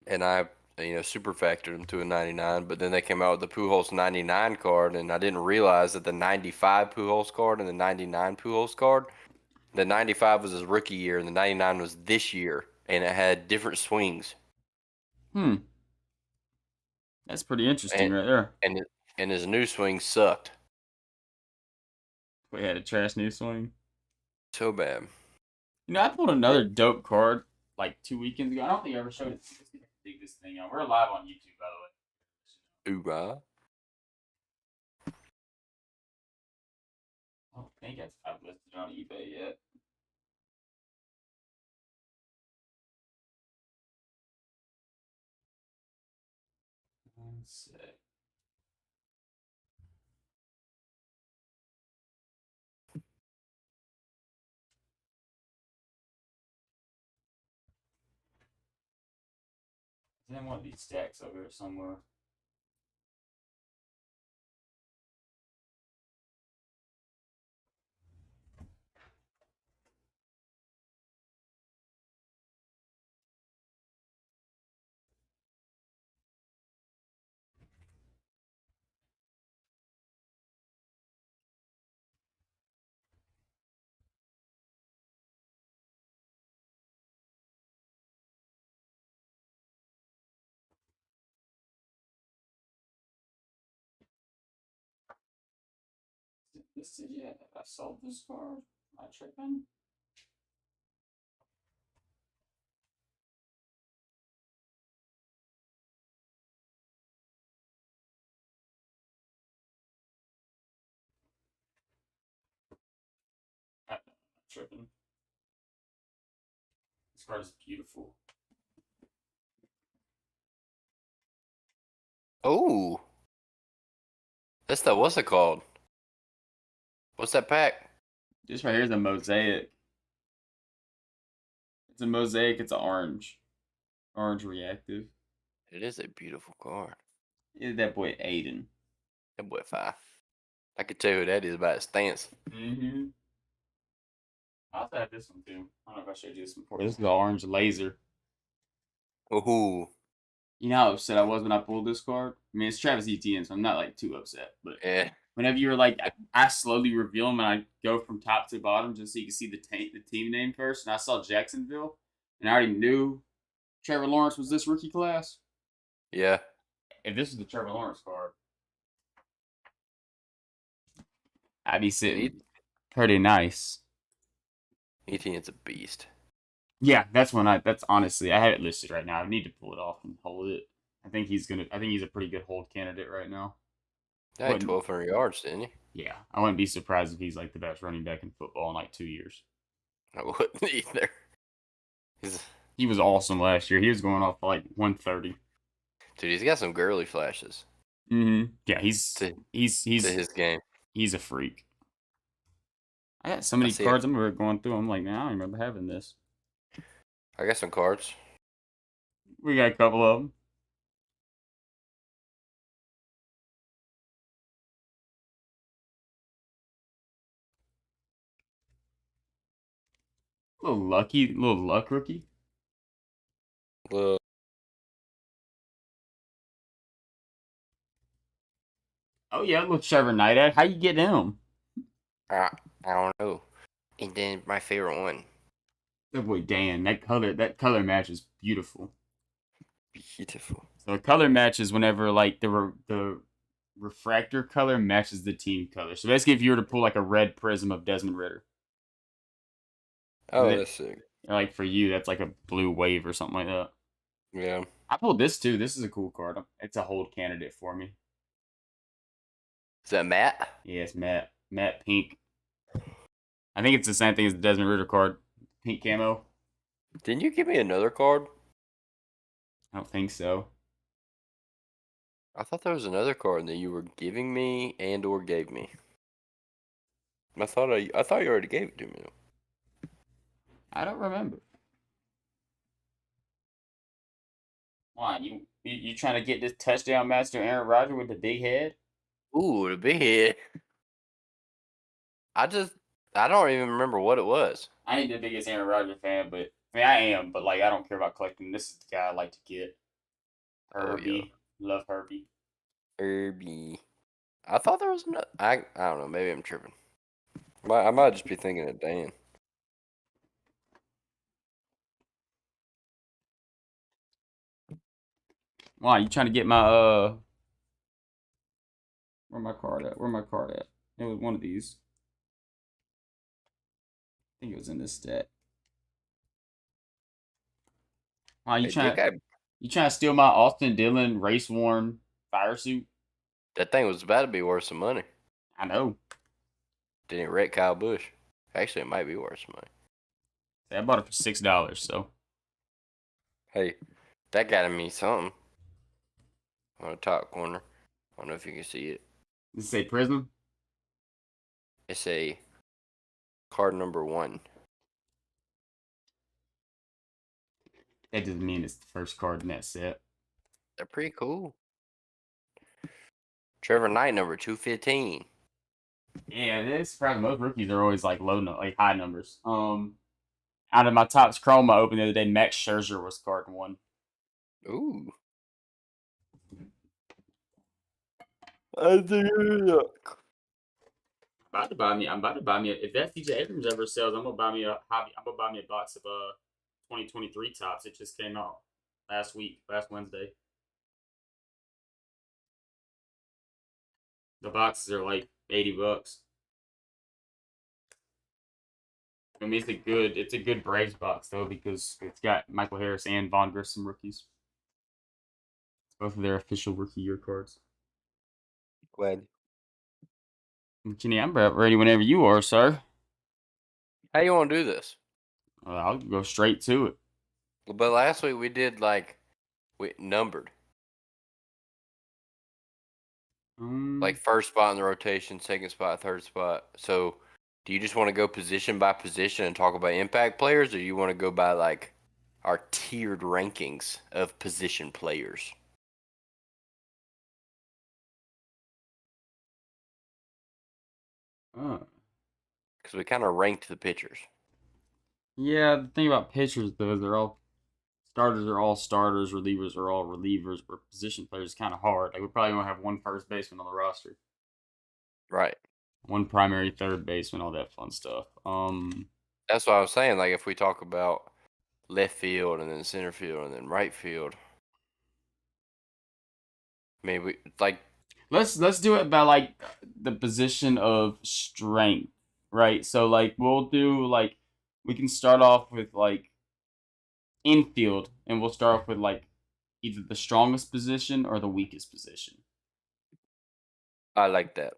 and I super factored them to a 99. But then they came out with the Pujols 99 card, and I didn't realize that the 95 Pujols card and the 99 Pujols card, the 95 was his rookie year, and the 99 was this year, and it had different swings. Hmm. That's pretty interesting and right there. and it, and his new swing sucked We had a trash new swing. so bad. I pulled another dope card like 2 weekends ago. I don't think I ever showed it. Let's see if I can dig this thing out. We're live on YouTube, by Ooh, the way. I don't think I've listed it on eBay yet. One sec. It's in one of these stacks over here somewhere. Is it listed yet? Have I sold this card? Am I tripping? I'm not tripping. This card is beautiful. oh, that's the what's it called? What's that pack? This right here is a mosaic. It's a mosaic. It's an orange. Orange reactive. It is a beautiful card. Is that boy Aiden? That boy five. I could tell you who that is by his stance. Mm-hmm. I also have this one too. I don't know if I showed you this before. This is the orange laser. Ooh, You know how upset I was when I pulled this card? I mean, it's Travis Etienne, so I'm not like too upset. But yeah. whenever you're like, I slowly reveal them and I go from top to bottom just so you can see the team name first. And I saw Jacksonville, and I already knew Trevor Lawrence was this rookie class. Yeah. If this was the Trevor Lawrence card, I'd be Yeah, sitting pretty nice. Etienne's a beast. Yeah, that's when that's honestly, I have it listed right now. I need to pull it off and hold it. I think he's a pretty good hold candidate right now. He had Wouldn't 1,200 yards, didn't he? Yeah, I wouldn't be surprised if he's like the best running back in football in like 2 years. I wouldn't either. He's, He was awesome last year. He was going off like 130. dude, he's got some girly flashes Yeah, he's to he's to he's his game. he's a freak. I got so I many see it. cards. I'm going through. I'm like, man, I don't remember having this. I got some cards. We got a couple of them. Little luck rookie. Well, Oh yeah, little Trevor Knight. How you get him? I, I don't know. And then my favorite one, That boy Dan. That color match is beautiful. beautiful. So color matches whenever like the refractor color matches the team color. So basically, if you were to pull like a red prism of Desmond Ritter, and Oh, then that's sick. like for you, that's like a blue wave or something like that. Yeah. I pulled this too. This is a cool card. It's a hold candidate for me. Is that Matt? Yeah, it's Matt Pink. I think it's the same thing as the Desmond Ritter card, pink camo. Didn't you give me another card? I don't think so. I thought there was another card that you were giving me and or gave me. I thought you already gave it to me. I don't remember. Why you trying to get this touchdown master Aaron Rodgers with the big head? Ooh, the big head. I just I don't even remember what it was. I ain't the biggest Aaron Rodgers fan, but I mean I am. But like I don't care about collecting. This is the guy I like to get. Oh yeah, Herbie. Love Herbie. Herbie. I thought there was no. I don't know. Maybe I'm tripping. I might just be thinking of Dan. Why, you trying to get my where my card at? Where my card at? It was one of these. I think it was in this stat. Why, Hey, think I you trying to steal my Austin Dillon race worn fire suit? that thing was about to be worth some money. I know. Didn't it wreck Kyle Busch? Actually, it might be worth some money. I bought it for $6, so Hey, that got to mean something. On the top corner. I don't know if you can see it. does it say Prism? It's a card number 1. That doesn't mean it's the first card in that set. They're pretty cool. Trevor Knight number 215. Yeah, it's surprising. Most rookies are always like like high numbers. Out of my Topps Chrome I opened the other day, Max Scherzer was card 1. Ooh. I'm about to buy me. If that CJ Abrams ever sells, I'm gonna buy me a hobby. I'm gonna buy me a box of 2023 tops. It just came out last Wednesday. The boxes are like $80. I mean, it's a good Braves box though because it's got Michael Harris and Von Grissom rookies. It's both of their official rookie year cards. Glad. Kenny, I'm ready whenever you are, sir. How you want to do this? I'll go straight to it. But last week we did we numbered. Like first spot in the rotation, second spot, third spot. So do you just want to go position by position and talk about impact players, or you want to go by like our tiered rankings of position players? Because we kind of ranked the pitchers. Yeah, the thing about pitchers though is they're all starters, relievers are all relievers, but position players is kind of hard. Like we probably gonna have one first baseman on the roster, Right. one primary third baseman, all that fun stuff. That's what I was saying. Like if we talk about left field and then center field and then right field, maybe like let's do it by like the position of strength, right? So like we'll do like we can start off with like infield, and we'll start off with like either the strongest position or the weakest position. I like that.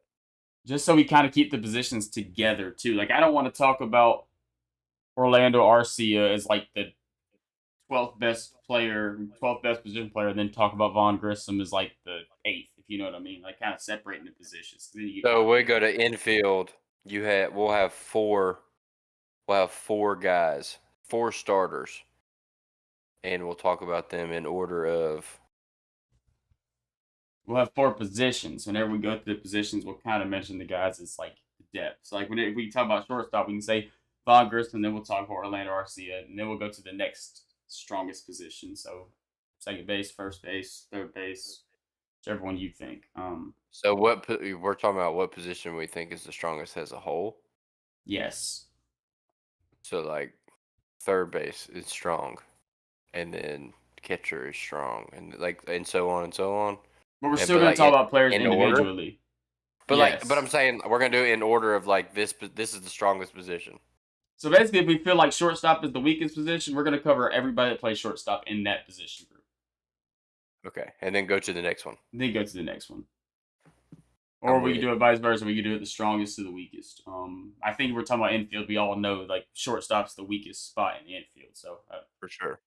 Just so we kind of keep the positions together too. Like I don't want to talk about Orlando Arcia as like the 12th best position player, and then talk about Von Grissom as like the 8th, if you know what I mean. Like kind of separating the positions. Then you get So we go confused. to infield. We'll have four. We'll have 4 guys, 4 starters, and we'll talk about them in order of. We'll have 4 positions. Whenever we go through the positions, we'll kind of mention the guys as like the depth. So like when we talk about shortstop, we can say Von Grissom, then we'll talk about Orlando Arcia, and then we'll go to the next strongest position. So second base, first base, third base, whichever one you think. So we're talking about what position we think is the strongest as a whole. Yes. So like third base is strong, and then catcher is strong, and so on and so on. But we're And still but going to like talk about players in order. individually. But I'm Yes. saying we're gonna do it in order of like this is the strongest position. So basically, if we feel like shortstop is the weakest position, we're going to cover everybody that plays shortstop in that position group. Okay, and then go to the next one. Then go to the next one. Or I'm we with could it. do it vice versa. We could do it the strongest to the weakest. I think we're talking about infield. We all know like shortstop's the weakest spot in the infield. So, For sure.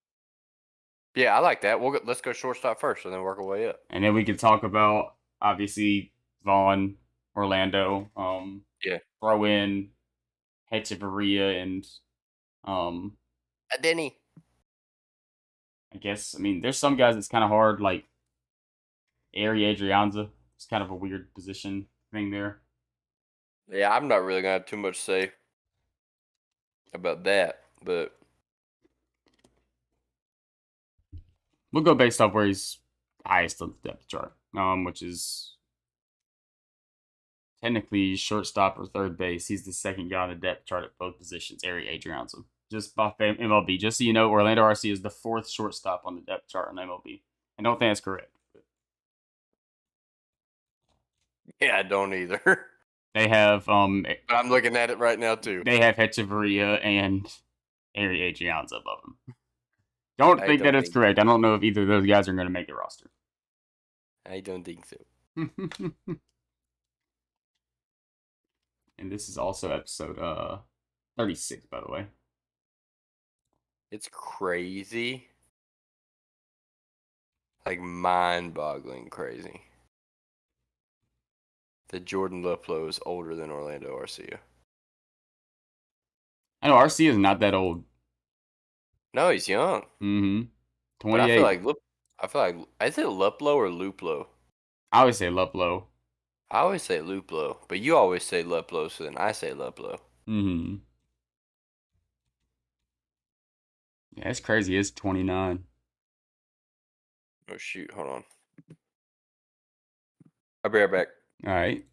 Yeah, I like that. Let's go shortstop first, and then work our way up. and then we could talk about obviously Vaughn, Orlando. Yeah. Throw in Hechavarria and um, Denny. I mean, there's some guys that's kind of hard, like Ari Adrianza. It's kind of a weird position thing there. Yeah, I'm not really gonna have too much to say about that, but We'll go based off where he's highest on the depth chart, which is technically shortstop or third base. He's the second guy on the depth chart at both positions. Eric Adrianza. Just by MLB. Just so you know, Orlando RC is the fourth shortstop on the depth chart on MLB. I don't think that's correct. Yeah, I don't either. They have But I'm looking at it right now too. they have Hechavarria and Ari Adrianza above him. Don't I think that don't it's think so. correct. I don't know if either of those guys are going to make the roster. I don't think so. And this is also episode 36, by the way. It's crazy. Like mind-boggling crazy. That Jordan Luplow is older than Orlando Arcia. I know RC is not that old. No, he's young. Mm-hmm. But I feel 28. like is it Luplow or Luplo? I always say Luplow. I always say Luplo, but you always say Luplo, so then I say Luplo. Mm-hmm. Yeah, it's crazy. It's 29. Oh shoot, hold on. I'll be right back. All right.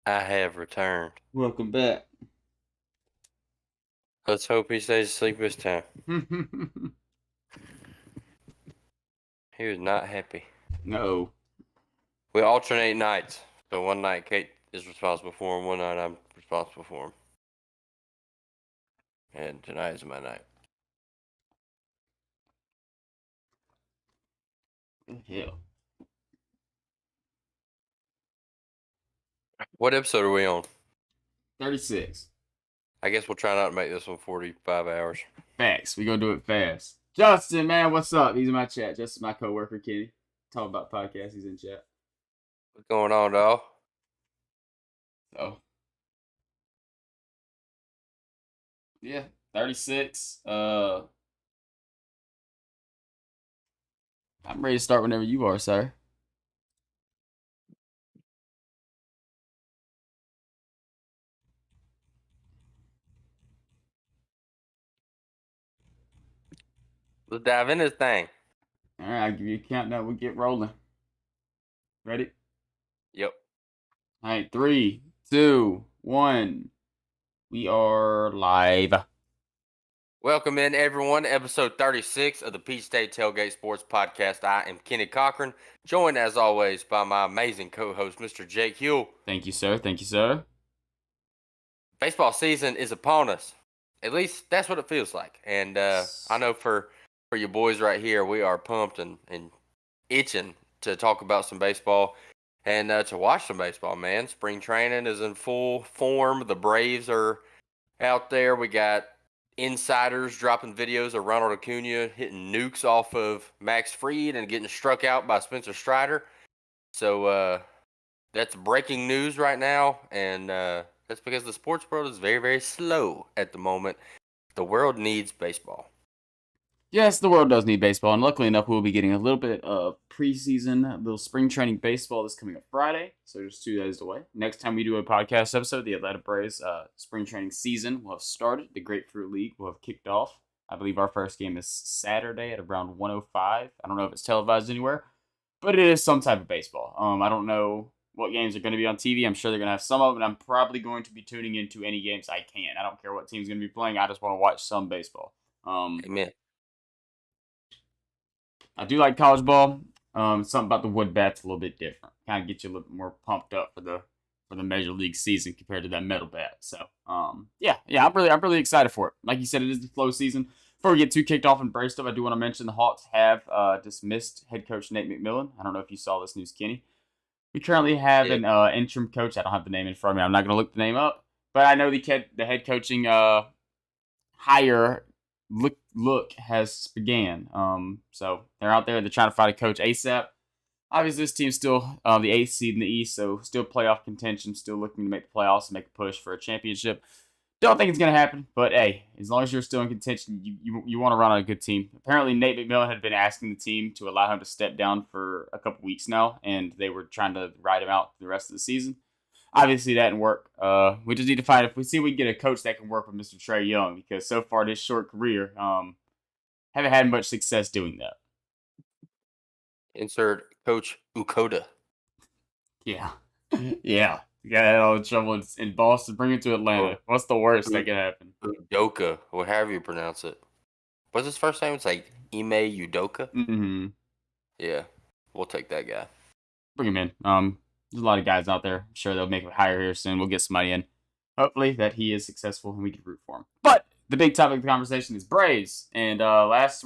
I have returned. Welcome back. Let's hope he stays asleep this time. He was not happy. No. We alternate nights. So one night Kate is responsible for him, one night I'm responsible for him. And tonight is my night. Hell. What episode are we on? 36. I guess we'll try not to make this one 45 hours. Facts. We gonna do it fast. Justin, man, what's up? He's in my chat. Justin, my coworker, Kenny. Talk about podcasts. He's in chat. What's going on, dog? So, yeah, 36. I'm ready to start whenever you are, sir. Let's dive into this thing. All right, I'll give you a countdown. We'll get rolling. Ready? Yep. All right, 3, 2, 1. We are live. Welcome in, everyone, to episode 36 of the Peach State Tailgate Sports Podcast. I am Kenny Cochran, joined as always by my amazing co-host, Mr. Jake Huell. Thank you, sir. Thank you, sir. Baseball season is upon us. At least that's what it feels like. And I know for you boys right here, we are pumped and itching to talk about some baseball and to watch some baseball, man. Spring training is in full form. The Braves are out there. We got insiders dropping videos of Ronald Acuna hitting nukes off of Max Fried and getting struck out by Spencer Strider. So that's breaking news right now, and that's because the sports world is very, very slow at the moment. The world needs baseball. Yes, the world does need baseball, and luckily enough, we'll be getting a little bit of preseason, a little spring training baseball this coming up Friday, so just 2 days away. Next time we do a podcast episode, the Atlanta Braves spring training season will have started. The Grapefruit League will have kicked off. I believe our first game is Saturday at around 1:05. I don't know if it's televised anywhere, but it is some type of baseball. I don't know what games are going to be on TV. I'm sure they're going to have some of them, and I'm probably going to be tuning into any games I can. I don't care what team's going to be playing. I just want to watch some baseball. Amen. I do like college ball. Something about the wood bat's a little bit different. Kind of get you a little bit more pumped up for the major league season compared to that metal bat. So, yeah, I'm really excited for it. Like you said, it is the slow season. Before we get too kicked off and braced up, I do want to mention the Hawks have dismissed head coach Nate McMillan. I don't know if you saw this news, Kenny. We currently have an interim coach. I don't have the name in front of me. I'm not going to look the name up, but I know the head coaching hire look has began. So they're out there. They're trying to find a coach ASAP. Obviously, this team's still the eighth seed in the East, so still playoff contention, still looking to make the playoffs and make a push for a championship. Don't think it's going to happen, but hey, as long as you're still in contention, you want to run on a good team. Apparently, Nate McMillan had been asking the team to allow him to step down for a couple weeks now, and they were trying to ride him out the rest of the season. Obviously, that didn't work. We just need to find if we see we can get a coach that can work with Mr. Trey Young, because so far this short career, haven't had much success doing that. Insert Coach Ukoda. Yeah. Yeah. You got all the trouble in Boston. Bring it to Atlanta. What's the worst that could happen? Udoka, or however you pronounce it. What's his first name? It's like Ime Udoka. Mm-hmm. Yeah, we'll take that guy. Bring him in. There's a lot of guys out there. I'm sure they'll make a hire here soon. We'll get somebody in. Hopefully that he is successful and we can root for him. But the big topic of the conversation is Braves. And last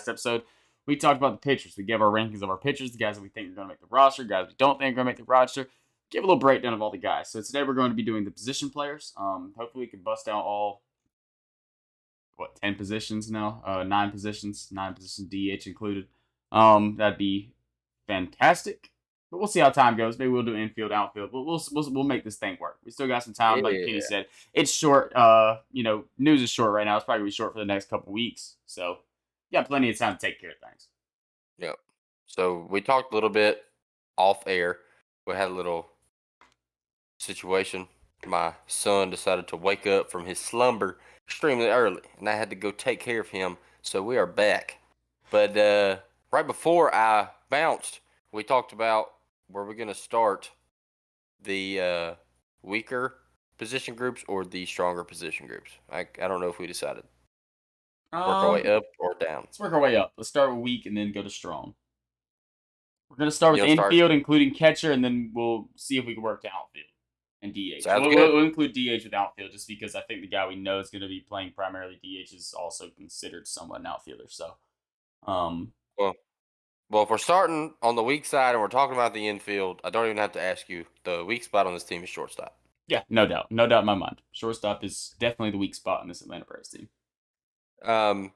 episode, we talked about the pitchers. We gave our rankings of our pitchers, the guys that we think are going to make the roster, guys we don't think are going to make the roster. Give a little breakdown of all the guys. So today we're going to be doing the position players. Hopefully we can bust out all 10 positions now, 9 positions DH included. That'd be fantastic. But we'll see how time goes. Maybe we'll do infield, outfield. We'll make this thing work. We still got some time, like Kenny said. It's short. News is short right now. It's probably gonna be short for the next couple weeks. So, you got plenty of time to take care of things. Yep. So we talked a little bit off air. We had a little situation. My son decided to wake up from his slumber extremely early, and I had to go take care of him. So we are back. But right before I bounced, we talked about where we're going to start the weaker position groups or the stronger position groups? I don't know if we decided. Work our way Um, up or down. let's work our way up. Let's start with weak and then go to strong. We're gonna start You with know, start. infield, including catcher, and then we'll see if we can work to outfield and DH. Sounds We'll, good. we'll, we'll include DH with outfield just because I think the guy we know is going to be playing primarily DH is also considered somewhat an outfielder. So, um, Well, well, if we're starting on the weak side and we're talking about the infield, I don't even have to ask you. The weak spot on this team is shortstop. yeah, no doubt in my mind. Shortstop is definitely the weak spot in this Atlanta Braves team. Um,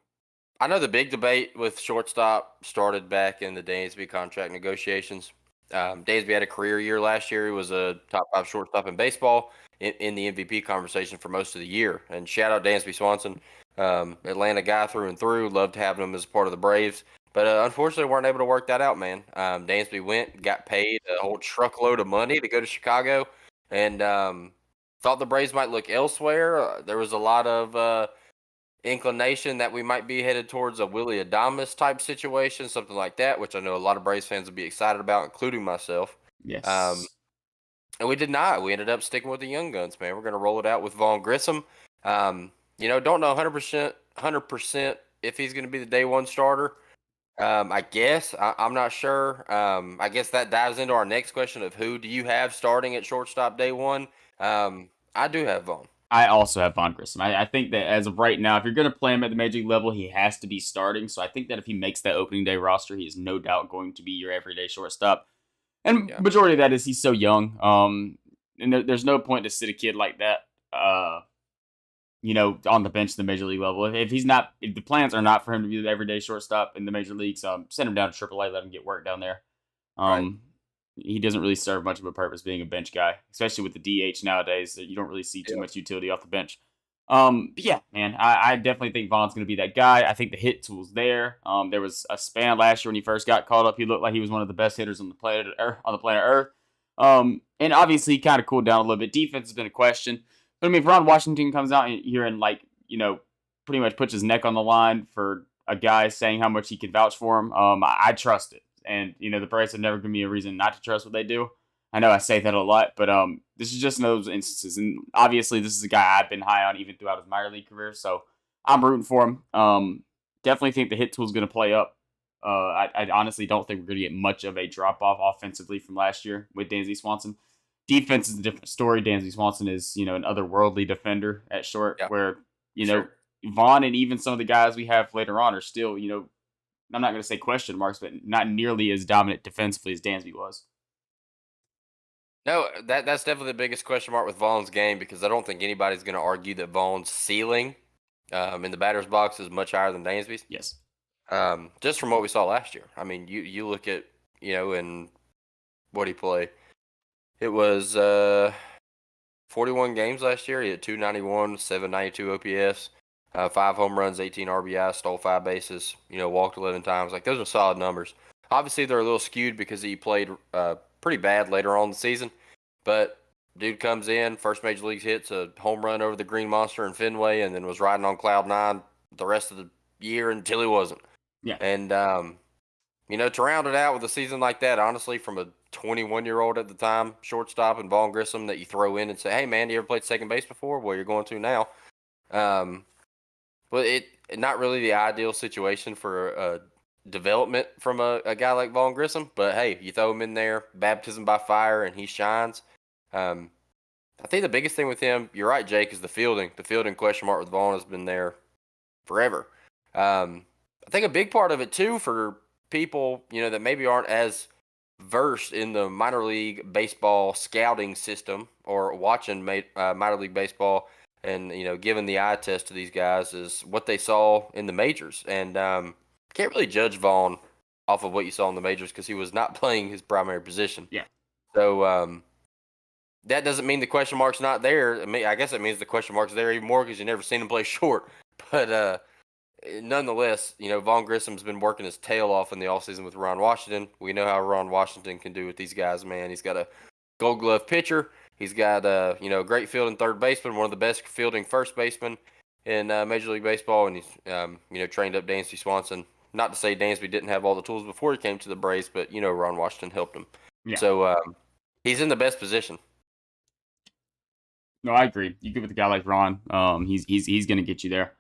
I know the big debate with shortstop started back in the Dansby contract negotiations. Dansby had a career year last year. He was a top 5 shortstop in baseball in the MVP conversation for most of the year. And shout out Dansby Swanson, Atlanta guy through and through. Loved having him as part of the Braves. But unfortunately, weren't able to work that out, man. Dansby went, got paid a whole truckload of money to go to Chicago, and thought the Braves might look elsewhere. There was a lot of inclination that we might be headed towards a Willie Adames type situation, something like that, which I know a lot of Braves fans would be excited about, including myself. Um, Yes, and we did not. We ended up sticking with the young guns, man. We're going to roll it out with Vaughn Grissom. Don't know 100% if he's going to be the day one starter. I guess I'm not sure. I guess that dives into our next question of who do you have starting at shortstop day one? I do have Vaughn. I also have Von Grissom. I think that as of right now, if you're going to play him at the major league level, he has to be starting. So I think that if he makes that opening day roster, he is no doubt going to be your everyday shortstop. And Yeah, majority of that is he's so young. And there's no point to sit a kid like that, on the bench at the major league level. If he's not, if the plans are not for him to be the everyday shortstop in the major leagues, send him down to AAA, let him get work down there. right. Um, he doesn't really serve much of a purpose being a bench guy, especially with the DH nowadays. You don't really see too Yeah, much utility off the bench. But yeah, man, I definitely think Vaughn's going to be that guy. I think the hit tool's there. There was a span last year when he first got called up. He looked like he was one of the best hitters on the planet Earth. And obviously he kind of cooled down a little bit. Defense has been a question, but I mean, if Ron Washington comes out here and pretty much puts his neck on the line for a guy saying how much he can vouch for him, I trust it. And the Braves have never given me a reason not to trust what they do. I know I say that a lot, but this is just one of those instances. And obviously, this is a guy I've been high on even throughout his minor league career, so I'm rooting for him. Definitely think the hit tool is going to play up. I honestly don't think we're going to get much of a drop off offensively from last year with Dansby Swanson. Defense is a different story. Dansby Swanson is an otherworldly defender at short, yeah, where for sure. Vaughn and even some of the guys we have later on are still I'm not going to say question marks, but not nearly as dominant defensively as Dansby was. No, that's definitely the biggest question mark with Vaughn's game because I don't think anybody's going to argue that Vaughn's ceiling in the batter's box is much higher than Dansby's. Yes. Just from what we saw last year. I mean, you look at in what he played. It was 41 games last year. He had 291, 792 OPS, 5 home runs, 18 RBI, stole 5 bases. Walked 11 times. Like those are solid numbers. Obviously, they're a little skewed because he played pretty bad later on in the season. But dude comes in, first major leagues hits a home run over the Green Monster in Fenway, and then was riding on cloud nine the rest of the year until he wasn't. Yeah. And to round it out with a season like that, honestly, from a 21-year-old at the time, shortstop and Vaughn Grissom that you throw in and say, "Hey, man, you ever played second base before?" Well, you're going to now. Um, but it not really the ideal situation for development from a guy like Vaughn Grissom. But hey, you throw him in there, baptism by fire, and he shines. Um, I think the biggest thing with him, you're right, Jake, is the fielding. The fielding question mark with Vaughn has been there forever. I think a big part of it too for people, that maybe aren't as versed in the minor league baseball scouting system or watching minor league baseball and giving the eye test to these guys is what they saw in the majors. And can't really judge Vaughn off of what you saw in the majors because he was not playing his primary position. Yeah. So that doesn't mean the question mark's not there. I guess it means the question mark's there even more because you never seen him play short. But nonetheless, Vaughn Grissom's been working his tail off in the offseason with Ron Washington. We know how Ron Washington can do with these guys, man. He's got a gold glove pitcher. He's got great fielding third baseman, one of the best fielding first baseman in Major League Baseball, and he's trained up Dansby Swanson. Not to say Dansby didn't have all the tools before he came to the Braves, but Ron Washington helped him. Yeah. So he's in the best position. No, I agree. You get with a guy like Ron. He's going to get you there.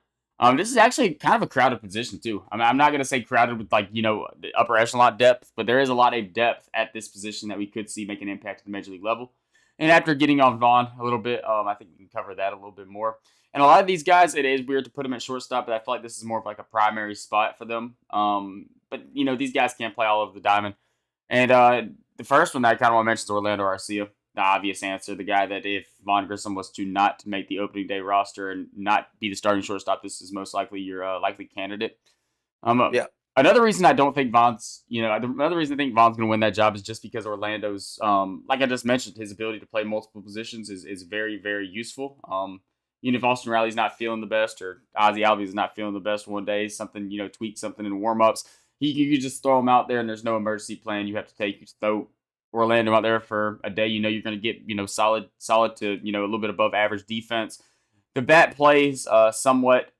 This is actually kind of a crowded position too. I mean, I'm not going to say crowded with like the upper echelon depth, but there is a lot of depth at this position that we could see make an impact at the major league level. And after getting off Vaughn a little bit, I think we can cover that a little bit more. And a lot of these guys, it is weird to put them at shortstop, but I feel like this is more of like a primary spot for them. But these guys can't play all over the diamond. And the first one that I kind of want to mention is Orlando Arcia, the obvious answer, the guy that if Vaughn Grissom was to not make the opening day roster and not be the starting shortstop, this is most likely your likely candidate. Yeah. Another reason I don't think Vaughn's, another reason I think Vaughn's going to win that job is just because Orlando's, like I just mentioned, his ability to play multiple positions is very, very useful. If Austin Riley's not feeling the best or Ozzy Albies is not feeling the best one day, something, tweak something in warm-ups, you just throw him out there and there's no emergency plan you have to take. You just throw Orlando out there for a day. You're going to get, solid to, a little bit above average defense. The bat plays somewhat.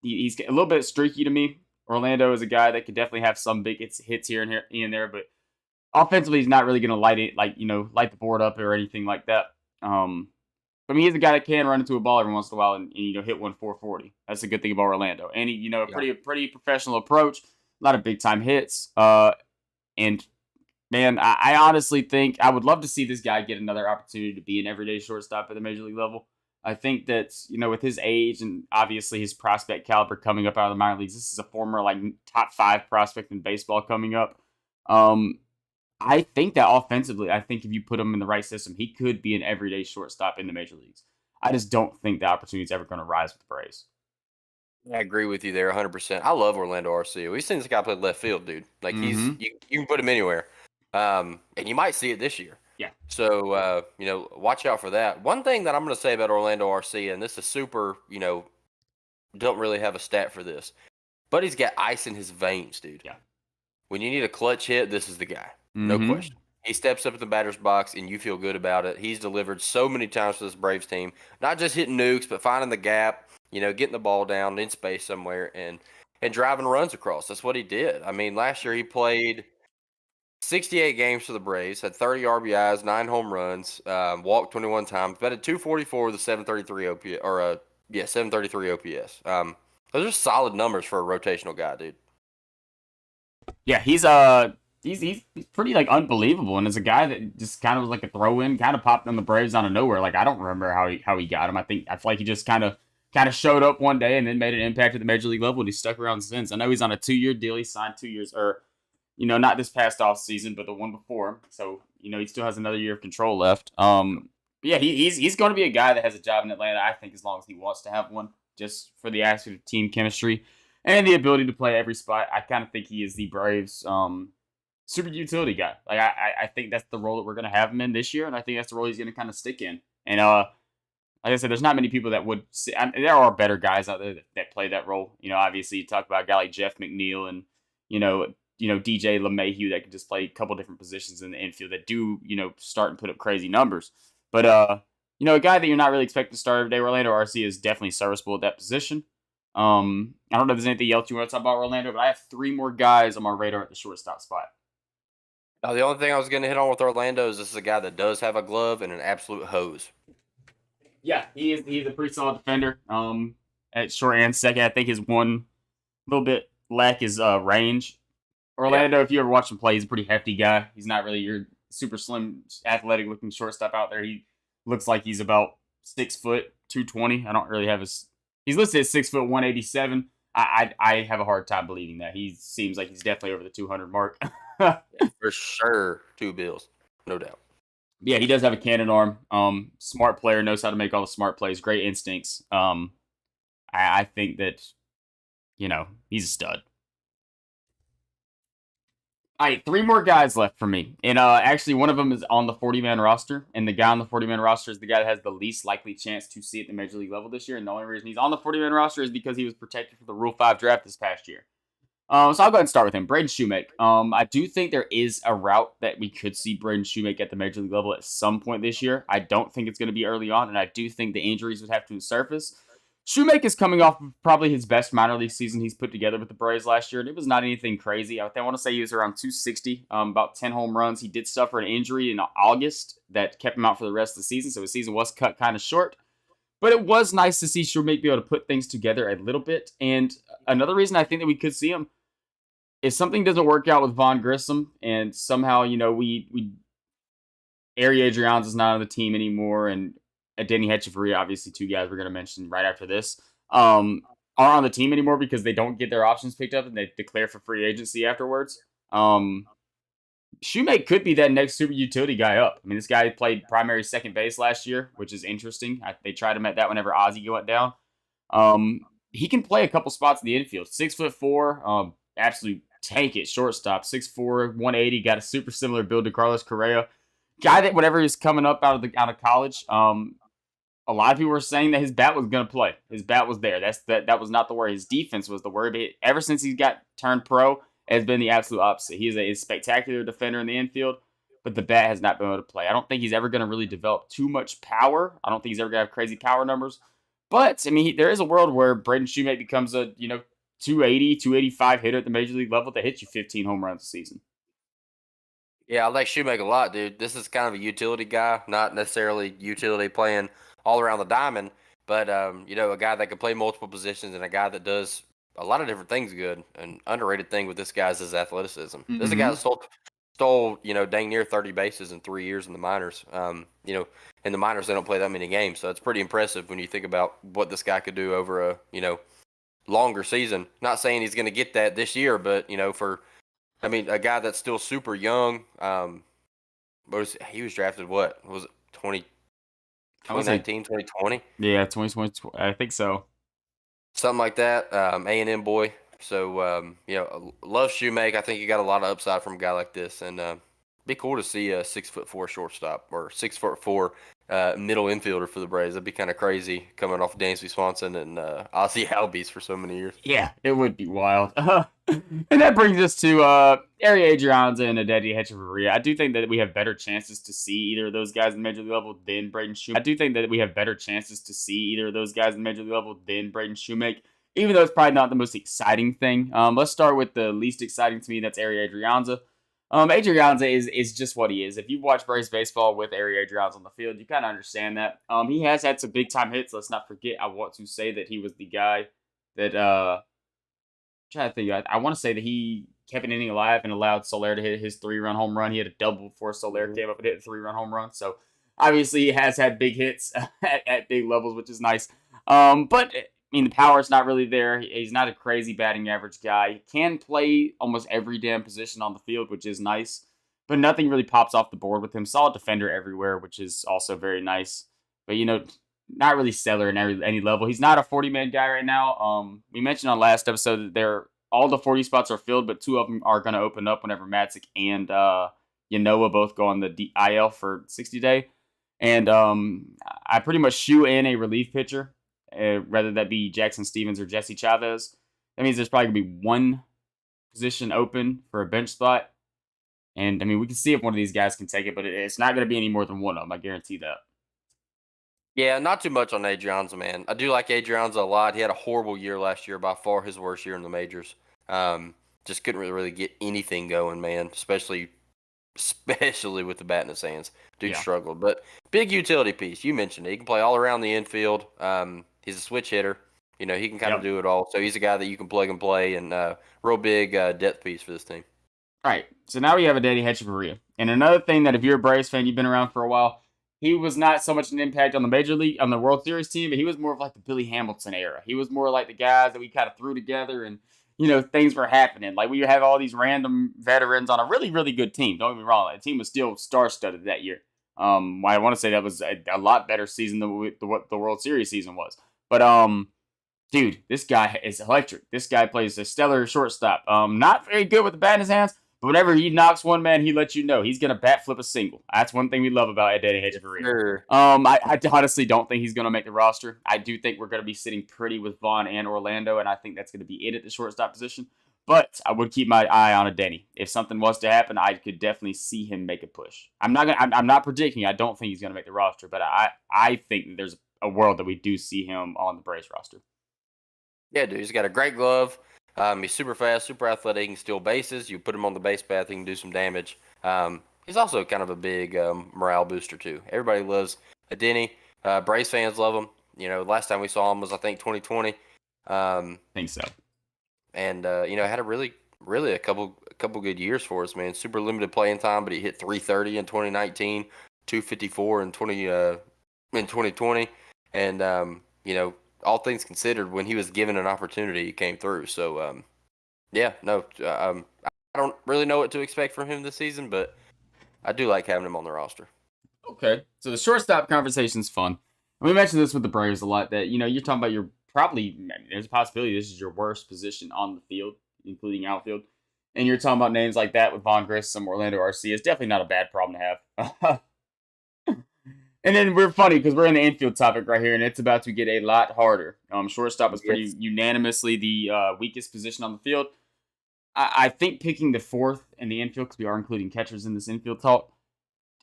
He's a little bit streaky to me. Orlando is a guy that could definitely have some big hits here and there, but offensively, he's not really going to light the board up or anything like that. I mean, he's a guy that can run into a ball every once in a while and hit one 440. That's a good thing about Orlando. And he, a pretty professional approach, a lot of big time hits. And man, I honestly think I would love to see this guy get another opportunity to be an everyday shortstop at the major league level. I think that, with his age and obviously his prospect caliber coming up out of the minor leagues, this is a former top 5 prospect in baseball coming up. I think that offensively, I think if you put him in the right system, he could be an everyday shortstop in the major leagues. I just don't think the opportunity is ever going to rise with the Braves. I agree with you there 100%. I love Orlando Arcia. We've seen this guy play left field, dude. Like Mm-hmm. you can put him anywhere. And you might see it this year. Yeah. So, watch out for that. One thing that I'm going to say about Orlando Arcia, and this is super, don't really have a stat for this, but he's got ice in his veins, dude. Yeah. When you need a clutch hit, this is the guy. No Mm-hmm. question. He steps up in the batter's box, and you feel good about it. He's delivered so many times for this Braves team, not just hitting nukes, but finding the gap, getting the ball down in space somewhere, and driving runs across. That's what he did. I mean, last year he played 68 games for the Braves, had 30 RBIs, 9 home runs, walked 21 times, batted 244 with a 733 OPS, 733 OPS. Those are solid numbers for a rotational guy, dude. Yeah, he's pretty unbelievable, and as a guy that just kind of was like a throw in, kind of popped on the Braves out of nowhere. Like I don't remember how he got him. I feel like he just kind of showed up one day and then made an impact at the major league level, and he stuck around since. I know he's on a 2-year deal. He signed 2 years, or not this past off season, but the one before. So he still has another year of control left. Yeah, he's going to be a guy that has a job in Atlanta. I think as long as he wants to have one, just for the aspect of team chemistry and the ability to play every spot. I kind of think he is the Braves' super utility guy. Like I think that's the role that we're gonna have him in this year, and I think that's the role he's gonna kind of stick in. And like I said, there's not many people that would. There are better guys out there that play that role. Obviously you talk about a guy like Jeff McNeil and DJ LeMahieu that can just play a couple different positions in the infield that do start and put up crazy numbers. But a guy that you're not really expecting to start every day, Orlando Arcia, is definitely serviceable at that position. I don't know if there's anything else you want to talk about Orlando, but I have 3 more guys on my radar at the shortstop spot. Now, the only thing I was going to hit on with Orlando is this is a guy that does have a glove and an absolute hose. Yeah, he's a pretty solid defender. At short and second, I think his one little bit lack is range. Orlando, if you ever watch him play, he's a pretty hefty guy. He's not really your super slim, athletic looking shortstop out there. He looks like he's about 6 foot, 220. I don't really have his. He's listed at 6 foot, 187. I have a hard time believing that. He seems like he's definitely over the 200 mark. Yeah, for sure, 2 bills, no doubt. Yeah, he does have a cannon arm. Smart player, knows how to make all the smart plays. Great instincts. I think that he's a stud. All right, 3 more guys left for me. And actually, one of them is on the 40-man roster. And the guy on the 40-man roster is the guy that has the least likely chance to see at the major league level this year. And the only reason he's on the 40-man roster is because he was protected for the Rule 5 draft this past year. So I'll go ahead and start with him. Braden Shoemake. I do think there is a route that we could see Braden Shoemake at the major league level at some point this year. I don't think it's going to be early on. And I do think the injuries would have to surface. Shoemaker is coming off probably his best minor league season he's put together with the Braves last year, and it was not anything crazy. I want to say he was around 260, about 10 home runs. He did suffer an injury in August that kept him out for the rest of the season, so his season was cut kind of short. But it was nice to see Shoemaker be able to put things together a little bit. And another reason I think that we could see him, if something doesn't work out with Von Grissom, and somehow we Ari Adrianza is not on the team anymore, and Denny Hechavarria, obviously two guys we're going to mention right after this, aren't on the team anymore because they don't get their options picked up and they declare for free agency afterwards. Shoemake could be that next super utility guy up. I mean, this guy played primary second base last year, which is interesting. They tried him at that whenever Ozzie went down. He can play a couple spots in the infield. 6'4", absolute tank at shortstop. 6'4", 180, got a super similar build to Carlos Correa. Guy that whenever he's coming up out of college, a lot of people were saying that his bat was going to play. His bat was there. That was not the worry. His defense was the worry. But ever since he got turned pro, it has been the absolute opposite. He is a spectacular defender in the infield, but the bat has not been able to play. I don't think he's ever going to really develop too much power. I don't think he's ever going to have crazy power numbers. But, I mean, there is a world where Braden Shoemake becomes a, 280, 285 hitter at the major league level that hits you 15 home runs a season. Yeah, I like Shoemaker a lot, dude. This is kind of a utility guy, not necessarily utility playing all around the diamond, but a guy that can play multiple positions and a guy that does a lot of different things good. An underrated thing with this guy is his athleticism. This is a guy that stole dang near 30 bases in 3 years in the minors. In the minors they don't play that many games, so it's pretty impressive when you think about what this guy could do over a longer season. Not saying he's going to get that this year, but a guy that's still super young. He was drafted, what was it, 2019, 2020? Yeah, 2020. I think so. Something like that. A&M boy. So, love Shoemake. I think you got a lot of upside from a guy like this. And be cool to see a 6'4" shortstop or 6'4" middle infielder for the Braves. That'd be kind of crazy coming off Dansby Swanson and Ozzie Albies for so many years. Yeah, it would be wild. And that brings us to Ari Adrianza and Denny Hechavarria. I do think that we have better chances to see either of those guys in the major league level than Braden Shoemake. Even though it's probably not the most exciting thing. Let's start with the least exciting to me. That's Ari Adrianza. Adrianza is just what he is. If you watch Braves baseball with Ari Adrianza on the field, you kind of understand that. He has had some big time hits. Let's not forget. I want to say that he was the guy that trying to think. I want to say that he kept an inning alive and allowed Soler to hit his 3-run home run. He had a double before Soler came up and hit a 3-run home run. So obviously he has had big hits at big levels, which is nice. But the power is not really there. He's not a crazy batting average guy. He can play almost every damn position on the field, which is nice. But nothing really pops off the board with him. Solid defender everywhere, which is also very nice. But, not really stellar in any level. He's not a 40-man guy right now. We mentioned on last episode that all the 40 spots are filled, but 2 of them are going to open up whenever Matzik and Yanoa both go on the IL for 60-day. And I pretty much shoe in a relief pitcher, whether that be Jackson Stevens or Jesse Chavez. That means there's probably going to be one position open for a bench spot. And, we can see if one of these guys can take it, but it's not going to be any more than one of them. I guarantee that. Yeah, not too much on Adrianza, man. I do like Adrianza a lot. He had a horrible year last year, by far his worst year in the majors. Just couldn't really get anything going, man. Especially with the bat in his hands. Dude struggled. But big utility piece. You mentioned it. He can play all around the infield. He's a switch hitter. He can kind of do it all. So he's a guy that you can plug and play, and real big depth piece for this team. All right. So now we have a Denny Hechavarria. And another thing that if you're a Braves fan, you've been around for a while, he was not so much an impact on the World Series team, but he was more of like the Billy Hamilton era. He was more like the guys that we kind of threw together and, things were happening. Like we have all these random veterans on a really, really good team. Don't get me wrong. The team was still star-studded that year. I want to say that was a lot better season than what the World Series season was. But, dude, this guy is electric. This guy plays a stellar shortstop. Not very good with the bat in his hands. But whenever he knocks one man, he lets you know he's gonna bat flip a single. That's one thing we love about Denny Hechavarria. Sure. I honestly don't think he's gonna make the roster. I do think we're gonna be sitting pretty with Vaughn and Orlando, and I think that's gonna be it at the shortstop position. But I would keep my eye on a Denny. If something was to happen, I could definitely see him make a push. I'm not predicting. I don't think he's gonna make the roster, but I think there's a world that we do see him on the Braves roster. Yeah, dude, he's got a great glove. He's super fast, super athletic. He can steal bases. You put him on the base path, he can do some damage. He's also kind of a big morale booster too. Everybody loves a Denny. Braves fans love him. Last time we saw him was I think 2020. I think so. And had a really a couple good years for us, man. Super limited playing time, but he hit 330 in 2019, 254 in 2020, and all things considered, when he was given an opportunity, he came through. So yeah, no, I don't really know what to expect from him this season, but I do like having him on the roster. Okay, so the shortstop conversation's fun. And we mentioned this with the Braves a lot. That you're talking about your probably there's a possibility this is your worst position on the field, including outfield. And you're talking about names like that with Von Grissom, Orlando Arcia. It's definitely not a bad problem to have. And then we're funny because we're in the infield topic right here, and it's about to get a lot harder. Shortstop was pretty Yes. unanimously the weakest position on the field. I think picking the fourth in the infield, because we are including catchers in this infield talk,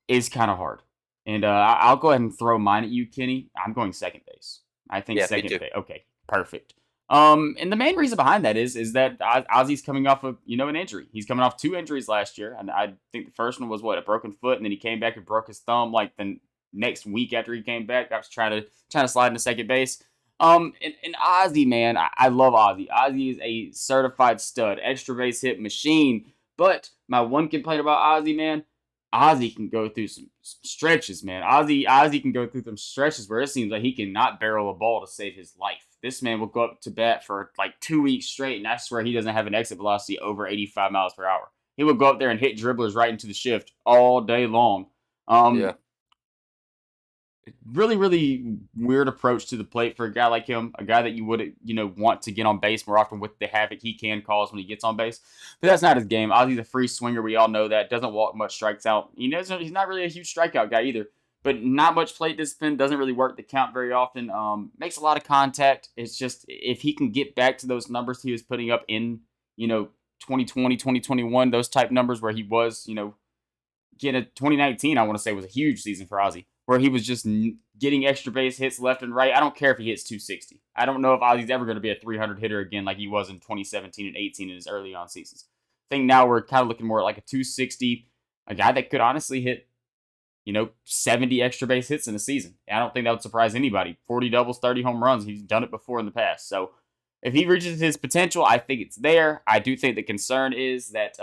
is kind of hard. And I'll go ahead and throw mine at you, Kenny. I'm going second base. I think Yeah, me second too. base. Okay, perfect. And the main reason behind that is that Ozzy's coming off of an injury. He's coming off 2 injuries last year, and I think the first one was a broken foot, and then he came back and broke his thumb like the next week after he came back. I was trying to slide into second base. And Ozzy, man, I love Ozzy. Ozzy is a certified stud, extra base hit machine. But my one complaint about Ozzy, man, Ozzy can go through some stretches, man. Ozzy can go through some stretches where it seems like he cannot barrel a ball to save his life. This man will go up to bat for like 2 weeks straight, and I swear he doesn't have an exit velocity over 85 miles per hour. He will go up there and hit dribblers right into the shift all day long. Yeah. Um, really, really weird approach to the plate for a guy like him, a guy that you would, want to get on base more often with the havoc he can cause when he gets on base. But that's not his game. Ozzy's a free swinger. We all know that. Doesn't walk much, strikes out. He's not really a huge strikeout guy either. But not much plate discipline. Doesn't really work the count very often. Makes a lot of contact. It's just if he can get back to those numbers he was putting up in, 2020, 2021, those type numbers where he was, get a 2019, I want to say, was a huge season for Ozzy, where he was just getting extra base hits left and right. I don't care if he hits 260. I don't know if Ozzy's ever going to be a 300 hitter again like he was in 2017 and 18 in his early on seasons. I think now we're kind of looking more like a 260, a guy that could honestly hit, 70 extra base hits in a season. I don't think that would surprise anybody. 40 doubles, 30 home runs. He's done it before in the past. So if he reaches his potential, I think it's there. I do think the concern is that,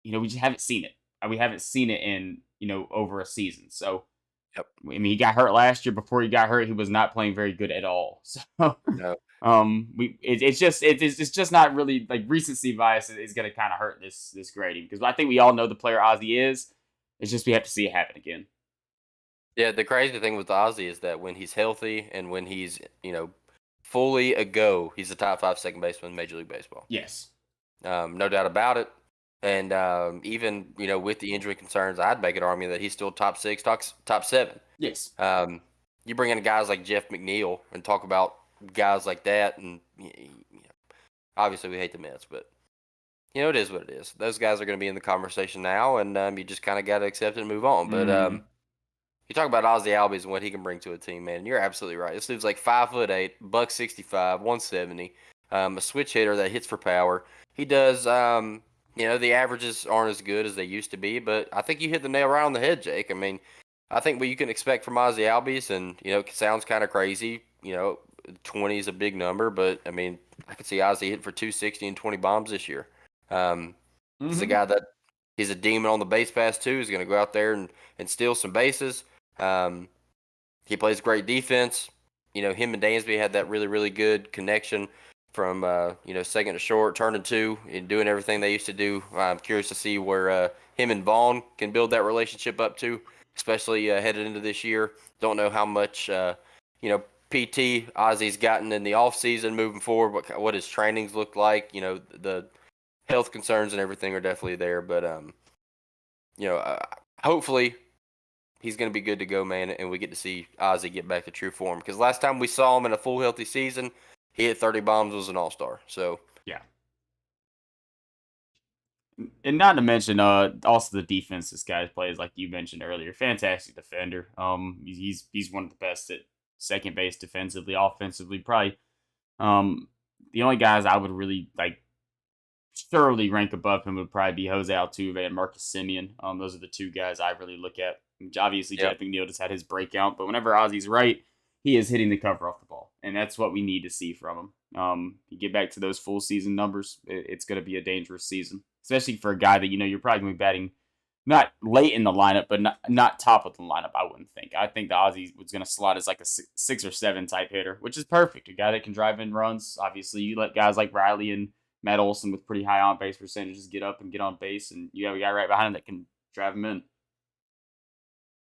we just haven't seen it. We haven't seen it in, over a season. So, Yep. I mean, he got hurt last year. Before he got hurt, he was not playing very good at all. So, No. it's just not really like recency bias is going to kind of hurt this grading because I think we all know the player Ozzy is. It's just we have to see it happen again. Yeah, the crazy thing with Ozzy is that when he's healthy and when he's, fully a go, he's the top 5 second baseman in Major League Baseball. Yes. No doubt about it. And even, with the injury concerns, I'd make an argument that he's still top 6, top 7. Yes. You bring in guys like Jeff McNeil and talk about guys like that, and obviously we hate the Mets, but it is what it is. Those guys are going to be in the conversation now, and you just kind of got to accept it and move on. But you talk about Ozzy Albies and what he can bring to a team, man. You're absolutely right. This dude's like 5'8", $165, 170, a switch hitter that hits for power. He does. The averages aren't as good as they used to be, but I think you hit the nail right on the head, Jake. I mean, I think what you can expect from Ozzy Albies, and it sounds kind of crazy. 20 is a big number, but I mean, I could see Ozzy hitting for 260 and 20 bombs this year. He's a guy that he's a demon on the base pass too. He's going to go out there and steal some bases. He plays great defense. Him and Dansby had that really, really good connection from, second to short, turning two, and doing everything they used to do. I'm curious to see where him and Vaughn can build that relationship up to, especially headed into this year. Don't know how much, PT Ozzy's gotten in the offseason moving forward, what his trainings look like. The health concerns and everything are definitely there, but, hopefully he's going to be good to go, man, and we get to see Ozzy get back to true form. Because last time we saw him in a full healthy season, he hit 30 bombs, was an all-star. So yeah. And not to mention, also the defense this guy plays, like you mentioned earlier, fantastic defender. He's one of the best at second base defensively, offensively, probably. The only guys I would really like thoroughly rank above him would probably be Jose Altuve and Marcus Simeon. Those are the two guys I really look at. Obviously, Yep. Jeff McNeil just had his breakout, but whenever Ozzy's right, he is hitting the cover off the ball, and that's what we need to see from him. You get back to those full season numbers, it's going to be a dangerous season, especially for a guy that you're probably going to be batting not late in the lineup, but not top of the lineup. I wouldn't think. I think the Ozzy was going to slot as like a 6 or 7 type hitter, which is perfect. A guy that can drive in runs. Obviously, you let guys like Riley and Matt Olson with pretty high on base percentages get up and get on base, and you have a guy right behind him that can drive him in.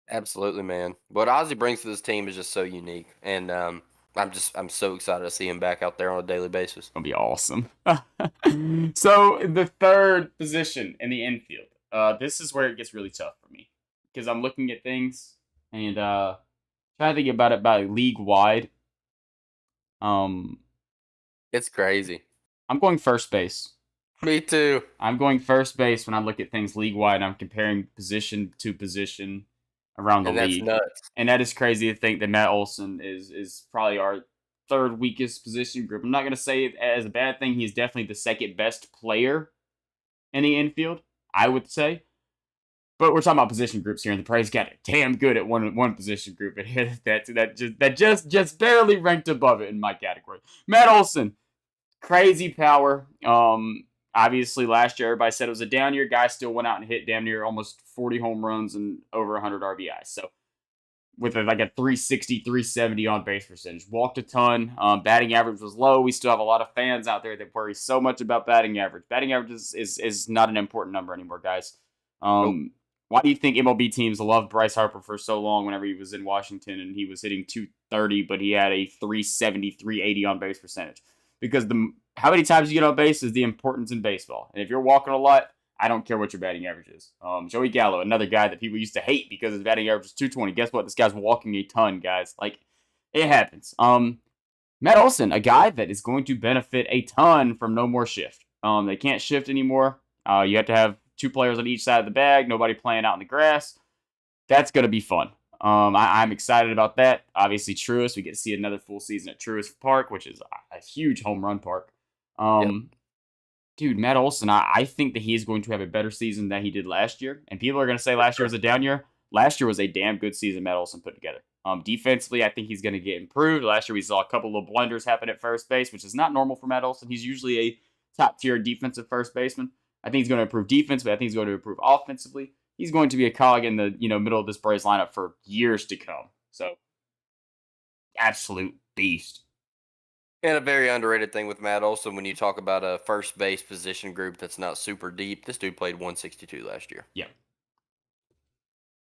Absolutely, man. What Ozzy brings to this team is just so unique, and I'm so excited to see him back out there on a daily basis. Gonna be awesome. So the third position in the infield, this is where it gets really tough for me because I'm looking at things and trying to think about it by league wide. Um, It's crazy. I'm going first base. Me too. I'm going first base when I look at things league wide. I'm comparing position to position around the And that's league, nuts. and that is crazy to think that Matt Olson is probably our third weakest position group. I'm not gonna say it as a bad thing. He's definitely the second best player in the infield, I would say. But we're talking about position groups here, and the Braves got damn good at one position group, and that just barely ranked above it in my category. Matt Olson, crazy power. Obviously last year everybody said it was a down year. Guy still went out and hit damn near almost 40 home runs and over 100 RBIs. So with like a 360, 370 on base percentage, walked a ton. Batting average was low. We still have a lot of fans out there that worry so much about batting average. Batting average is not an important number anymore, guys. Nope. Why do you think MLB teams loved Bryce Harper for so long whenever he was in Washington and he was hitting 230, but he had a 370, 380 on base percentage? Because how many times you get on base is the importance in baseball. And if you're walking a lot, I don't care what your batting average is. Joey Gallo, another guy that people used to hate because his batting average is 220. Guess what? This guy's walking a ton, guys. Like, it happens. Matt Olson, a guy that is going to benefit a ton from no more shift. They can't shift anymore. You have to have 2 players on each side of the bag, nobody playing out in the grass. That's going to be fun. I'm excited about that. Obviously, Truist, we get to see another full season at Truist Park, which is a huge home run park. Yep. Dude, Matt Olson, I think that he is going to have a better season than he did last year. And people are going to say last year was a down year. Last year was a damn good season Matt Olson put together. Defensively, I think he's going to get improved. Last year, we saw a couple of blunders happen at first base, which is not normal for Matt Olson. He's usually a top-tier defensive first baseman. I think he's going to improve defense, but I think he's going to improve offensively. He's going to be a cog in the middle of this Braves lineup for years to come. So, absolute beast. And a very underrated thing with Matt Olson, when you talk about a first base position group that's not super deep, this dude played 162 last year. Yeah.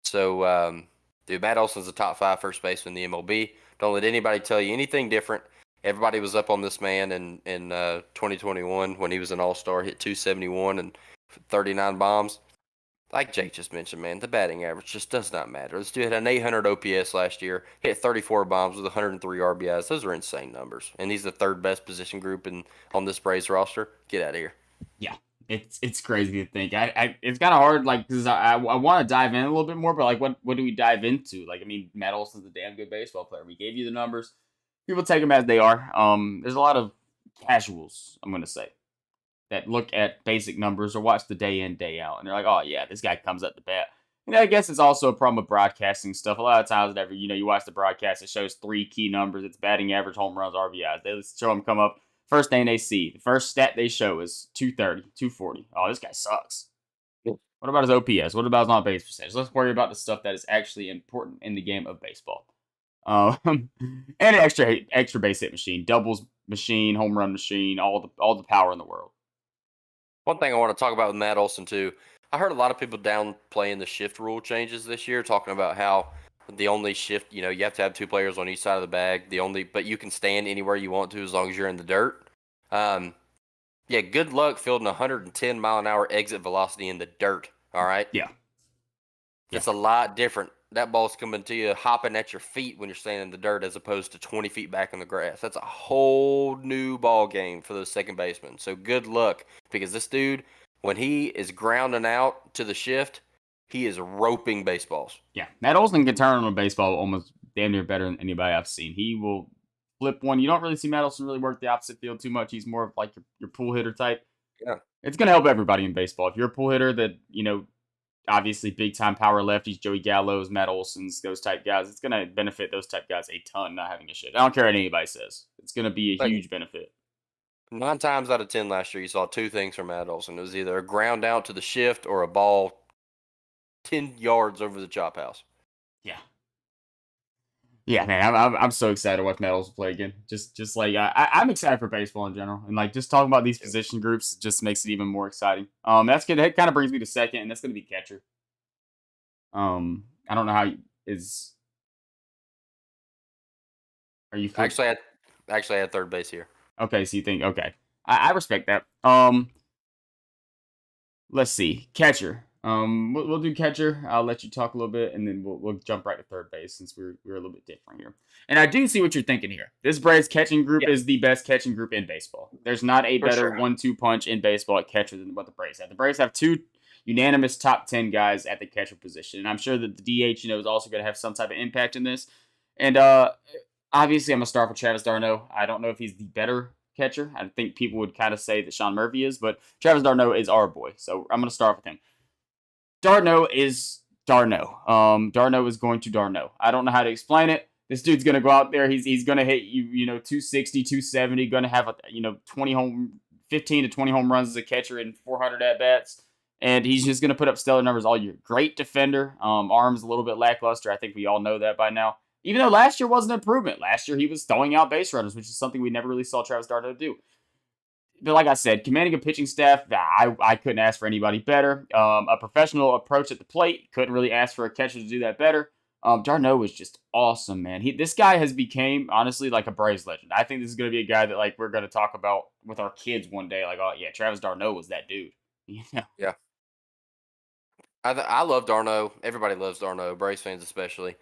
So, dude, Matt Olson's a top 5 first baseman in the MLB. Don't let anybody tell you anything different. Everybody was up on this man in 2021 when he was an All-Star, hit 271 and 39 bombs. Like Jake just mentioned, man, the batting average just does not matter. This dude had an 800 OPS last year, hit 34 bombs with 103 RBIs. Those are insane numbers. And he's the third best position group on this Braves roster. Get out of here. Yeah. It's crazy to think. It's kind of hard, like, because I want to dive in a little bit more, but like, what do we dive into? Like, I mean, Matt Olson's a damn good baseball player. We gave you the numbers. People take them as they are. There's a lot of casuals, I'm gonna say, that look at basic numbers or watch the day in, day out, and they're like, oh yeah, this guy comes at the bat. And I guess it's also a problem with broadcasting stuff. A lot of times, whenever you watch the broadcast, it shows 3 key numbers. It's batting average, home runs, RBIs. They show them come up. First thing they see, the first stat they show is 230, 240. Oh, this guy sucks. What about his OPS? What about his on base percentage? Let's worry about the stuff that is actually important in the game of baseball. And an extra base hit machine, doubles machine, home run machine, all the power in the world. One thing I want to talk about with Matt Olson, too, I heard a lot of people downplaying the shift rule changes this year, talking about how the only shift, you have to have 2 players on each side of the bag. But you can stand anywhere you want to as long as you're in the dirt. Yeah, good luck fielding 110 mile an hour exit velocity in the dirt. All right. Yeah. It's a lot different. That ball's coming to you, hopping at your feet when you're standing in the dirt, as opposed to 20 feet back in the grass. That's a whole new ball game for those second basemen. So good luck, because this dude, when he is grounding out to the shift, he is roping baseballs. Yeah, Matt Olson can turn on a baseball almost damn near better than anybody I've seen. He will flip one. You don't really see Matt Olson really work the opposite field too much. He's more of like your pull hitter type. Yeah. It's going to help everybody in baseball. If you're a pull hitter that, obviously big time power lefties, Joey Gallo's, Matt Olson's, those type guys, it's going to benefit those type guys a ton not having a shit. I don't care what anybody says. It's going to be a Like huge benefit. 9 times out of 10 last year, you saw two things from Matt Olson. It was either a ground out to the shift or a ball 10 yards over the chop house. Yeah. Yeah, man, I'm so excited to watch Matt Olson play again. Just like I'm excited for baseball in general, and like just talking about these position groups just makes it even more exciting. That's good. That kind of brings me to second, and that's going to be catcher. I don't know how is. Are you flip? Actually, I had third base here. Okay, so you think okay? I respect that. Let's see, catcher. We'll do catcher. I'll let you talk a little bit, and then we'll jump right to third base since we're a little bit different here. And I do see what you're thinking here. This Braves catching group Yeah. is the best catching group in baseball. There's not a For better sure. 1-2 punch in baseball at catcher than what the Braves have. The Braves have two unanimous top 10 guys at the catcher position, and I'm sure that the DH, is also going to have some type of impact in this. And obviously, I'm gonna start with Travis d'Arnaud. I don't know if he's the better catcher. I think people would kind of say that Sean Murphy is, but Travis d'Arnaud is our boy, so I'm gonna start with him. d'Arnaud is d'Arnaud. d'Arnaud is going to d'Arnaud. I don't know how to explain it. This dude's gonna go out there. He's gonna hit you, 260, 270. Gonna have 15 to 20 home runs as a catcher and 400 at bats. And he's just gonna put up stellar numbers all year. Great defender. Arms a little bit lackluster. I think we all know that by now. Even though last year was an improvement. Last year he was throwing out base runners, which is something we never really saw Travis d'Arnaud do. But like I said, commanding a pitching staff, I couldn't ask for anybody better. A professional approach at the plate, couldn't really ask for a catcher to do that better. d'Arnaud was just awesome, man. This guy has became honestly like a Braves legend. I think this is going to be a guy that like we're going to talk about with our kids one day. Like, oh yeah, Travis d'Arnaud was that dude. Yeah. I love d'Arnaud. Everybody loves d'Arnaud, Braves fans especially.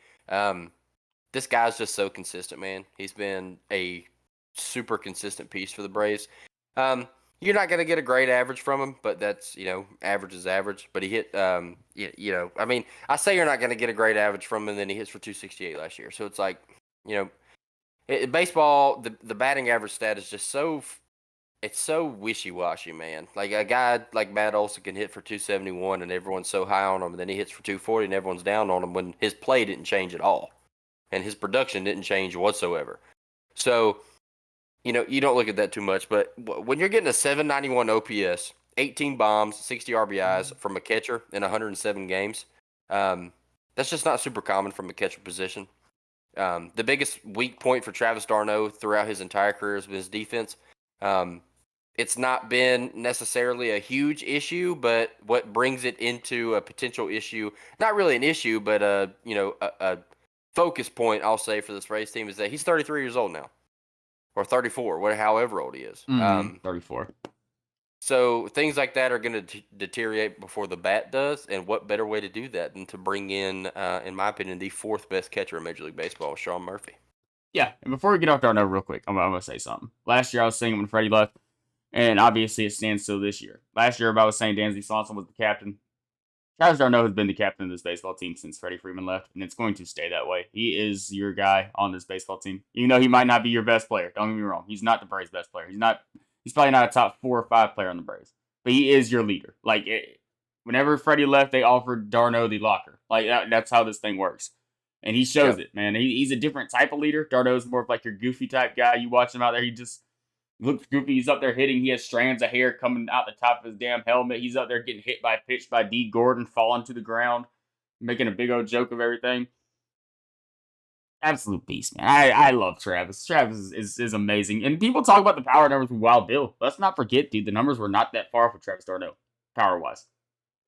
This guy's just so consistent, man. He's been a super consistent piece for the Braves. You're not going to get a great average from him, but that's, average is average. But he hit, I mean, I say you're not going to get a great average from him, and then he hits for 268 last year. So it's like, baseball, the batting average stat is just it's so wishy-washy, man. Like a guy like Matt Olson can hit for 271 and everyone's so high on him, and then he hits for 240 and everyone's down on him when his play didn't change at all and his production didn't change whatsoever. So, you don't look at that too much, but when you're getting a 791 OPS, 18 bombs, 60 RBIs from a catcher in 107 games, that's just not super common from a catcher position. The biggest weak point for Travis d'Arnaud throughout his entire career has been his defense. It's not been necessarily a huge issue, but what brings it into a potential issue, not really an issue, but a focus point, I'll say, for this Rays team is that he's 33 years old now, or 34, however old he is. 34. So things like that are going to deteriorate before the bat does, and what better way to do that than to bring in my opinion, the fourth best catcher in Major League Baseball, Sean Murphy. Yeah, and before we get off d'Arnaud real quick, I'm going to say something. Last year I was saying when Freddie left, and obviously it stands still this year. Last year I was saying Dansby Swanson was the captain. Travis d'Arnaud has been the captain of this baseball team since Freddie Freeman left, and it's going to stay that way. He is your guy on this baseball team. Even though he might not be your best player, don't get me wrong. He's not the Braves' best player. He's probably not a top 4 or 5 player on the Braves, but he is your leader. Like whenever Freddie left, they offered d'Arnaud the locker. Like that's how this thing works. And he shows it, man. He's a different type of leader. d'Arnaud's more of like your goofy type guy. You watch him out there, he just looks goofy. He's up there hitting. He has strands of hair coming out the top of his damn helmet. He's up there getting hit by a pitch by D. Gordon, falling to the ground, making a big old joke of everything. Absolute beast, man. I love Travis. Travis is amazing. And people talk about the power numbers with Wild Bill. Let's not forget, dude, the numbers were not that far for Travis d'Arnaud, power-wise.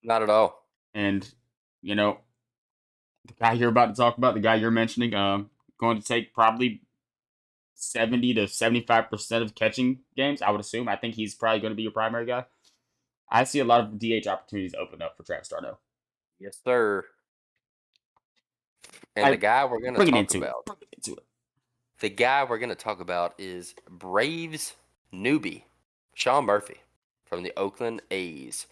Not at all. And, the guy you're about to talk about, the guy you're mentioning, going to take probably 70 to 75% of catching games, I would assume. I think he's probably going to be your primary guy. I see a lot of DH opportunities open up for Travis d'Arnaud. Yes, sir. And the guy we're going to talk about. The guy we're going to talk about is Braves newbie, Sean Murphy from the Oakland A's.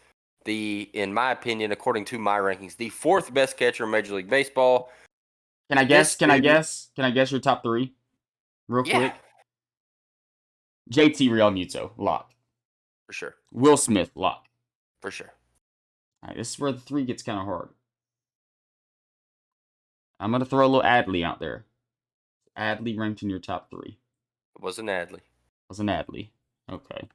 in my opinion, according to my rankings, the fourth best catcher in Major League Baseball. Can I guess? This Can I dude, guess? Can I guess your top three, real yeah, quick? JT Realmuto, lock. for sure, Will Smith, lock. for sure. All right, this is where the three gets kind of hard. I'm gonna throw a little Adley out there. Adley ranked in your top three. It wasn't Adley. Was an Adley. Okay.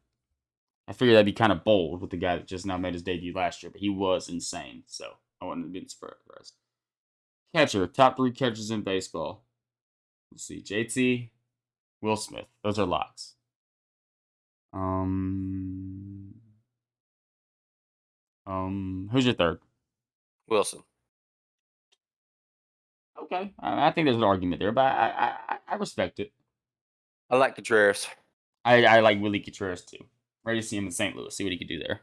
I figured that'd be kind of bold with the guy that just now made his debut last year, but he was insane, so I wouldn't have been surprised. Catcher, top three catchers in baseball. Let's see, JT, Will Smith. Those are locks. Who's your third? Wilson. Okay, I think there's an argument there, but I respect it. I like Contreras. I like Willie Contreras too. Ready to see him in St. Louis. See what he could do there.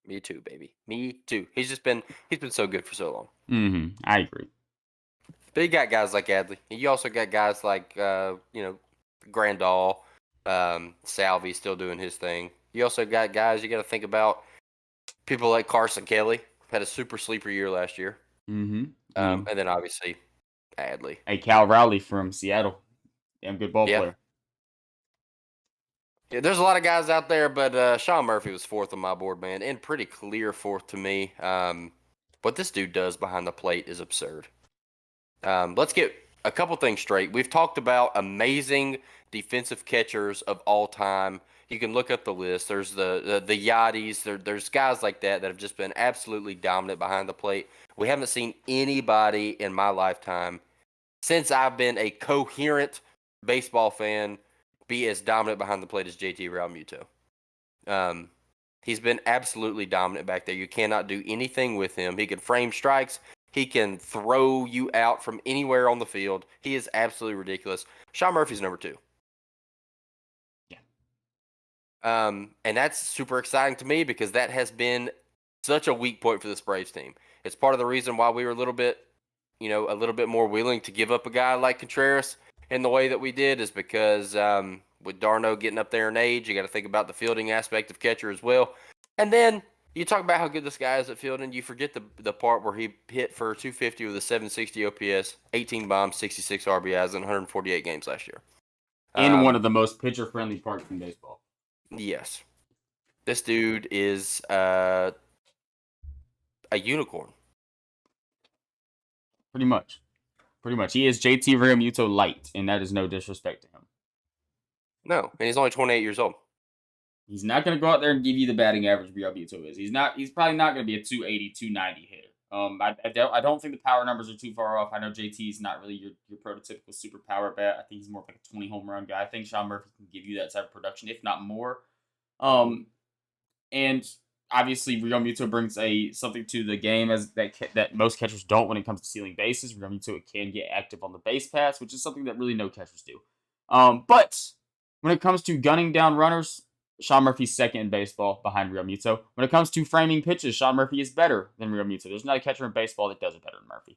Me too, baby. Me too. He's been so good for so long. I agree. But you got guys like Adley. You also got guys like Grandal, Salvi still doing his thing. You also got guys you got to think about. People like Carson Kelly had a super sleeper year last year. And then obviously Adley. Hey, Cal Rowley from Seattle. Damn good ball player. Yeah, there's a lot of guys out there, but Sean Murphy was fourth on my board, man, and pretty clear fourth to me. What this dude does behind the plate is absurd. Let's get a couple things straight. We've talked about amazing defensive catchers of all time. You can look up the list. There's the Yachties. There's guys like that have just been absolutely dominant behind the plate. We haven't seen anybody in my lifetime since I've been a coherent baseball fan be as dominant behind the plate as JT Realmuto. He's been absolutely dominant back there. You cannot do anything with him. He can frame strikes. He can throw you out from anywhere on the field. He is absolutely ridiculous. Sean Murphy's number 2. Yeah. And that's super exciting to me because that has been such a weak point for this Braves team. It's part of the reason why we were a little bit more willing to give up a guy like Contreras in the way that we did is because with Darno getting up there in age, you got to think about the fielding aspect of catcher as well. And then you talk about how good this guy is at fielding, you forget the part where he hit for 250 with a 760 OPS, 18 bombs, 66 RBIs in 148 games last year. In one of the most pitcher-friendly parks in baseball. Yes. This dude is a unicorn. Pretty much. He is JT Realmuto light, and that is no disrespect to him. No, and he's only 28 years old. He's not going to go out there and give you the batting average Realmuto is. He's probably not going to be a 280, 290 hitter. I don't think the power numbers are too far off. I know JT is not really your prototypical super power bat. I think he's more like a 20 home run guy. I think Sean Murphy can give you that type of production, if not more. And obviously Realmuto brings something to the game that most catchers don't when it comes to stealing bases. Realmuto can get active on the base pass, which is something that really no catchers do. But when it comes to gunning down runners, Sean Murphy's second in baseball behind Realmuto. When it comes to framing pitches, Sean Murphy is better than Realmuto. There's not a catcher in baseball that does it better than Murphy.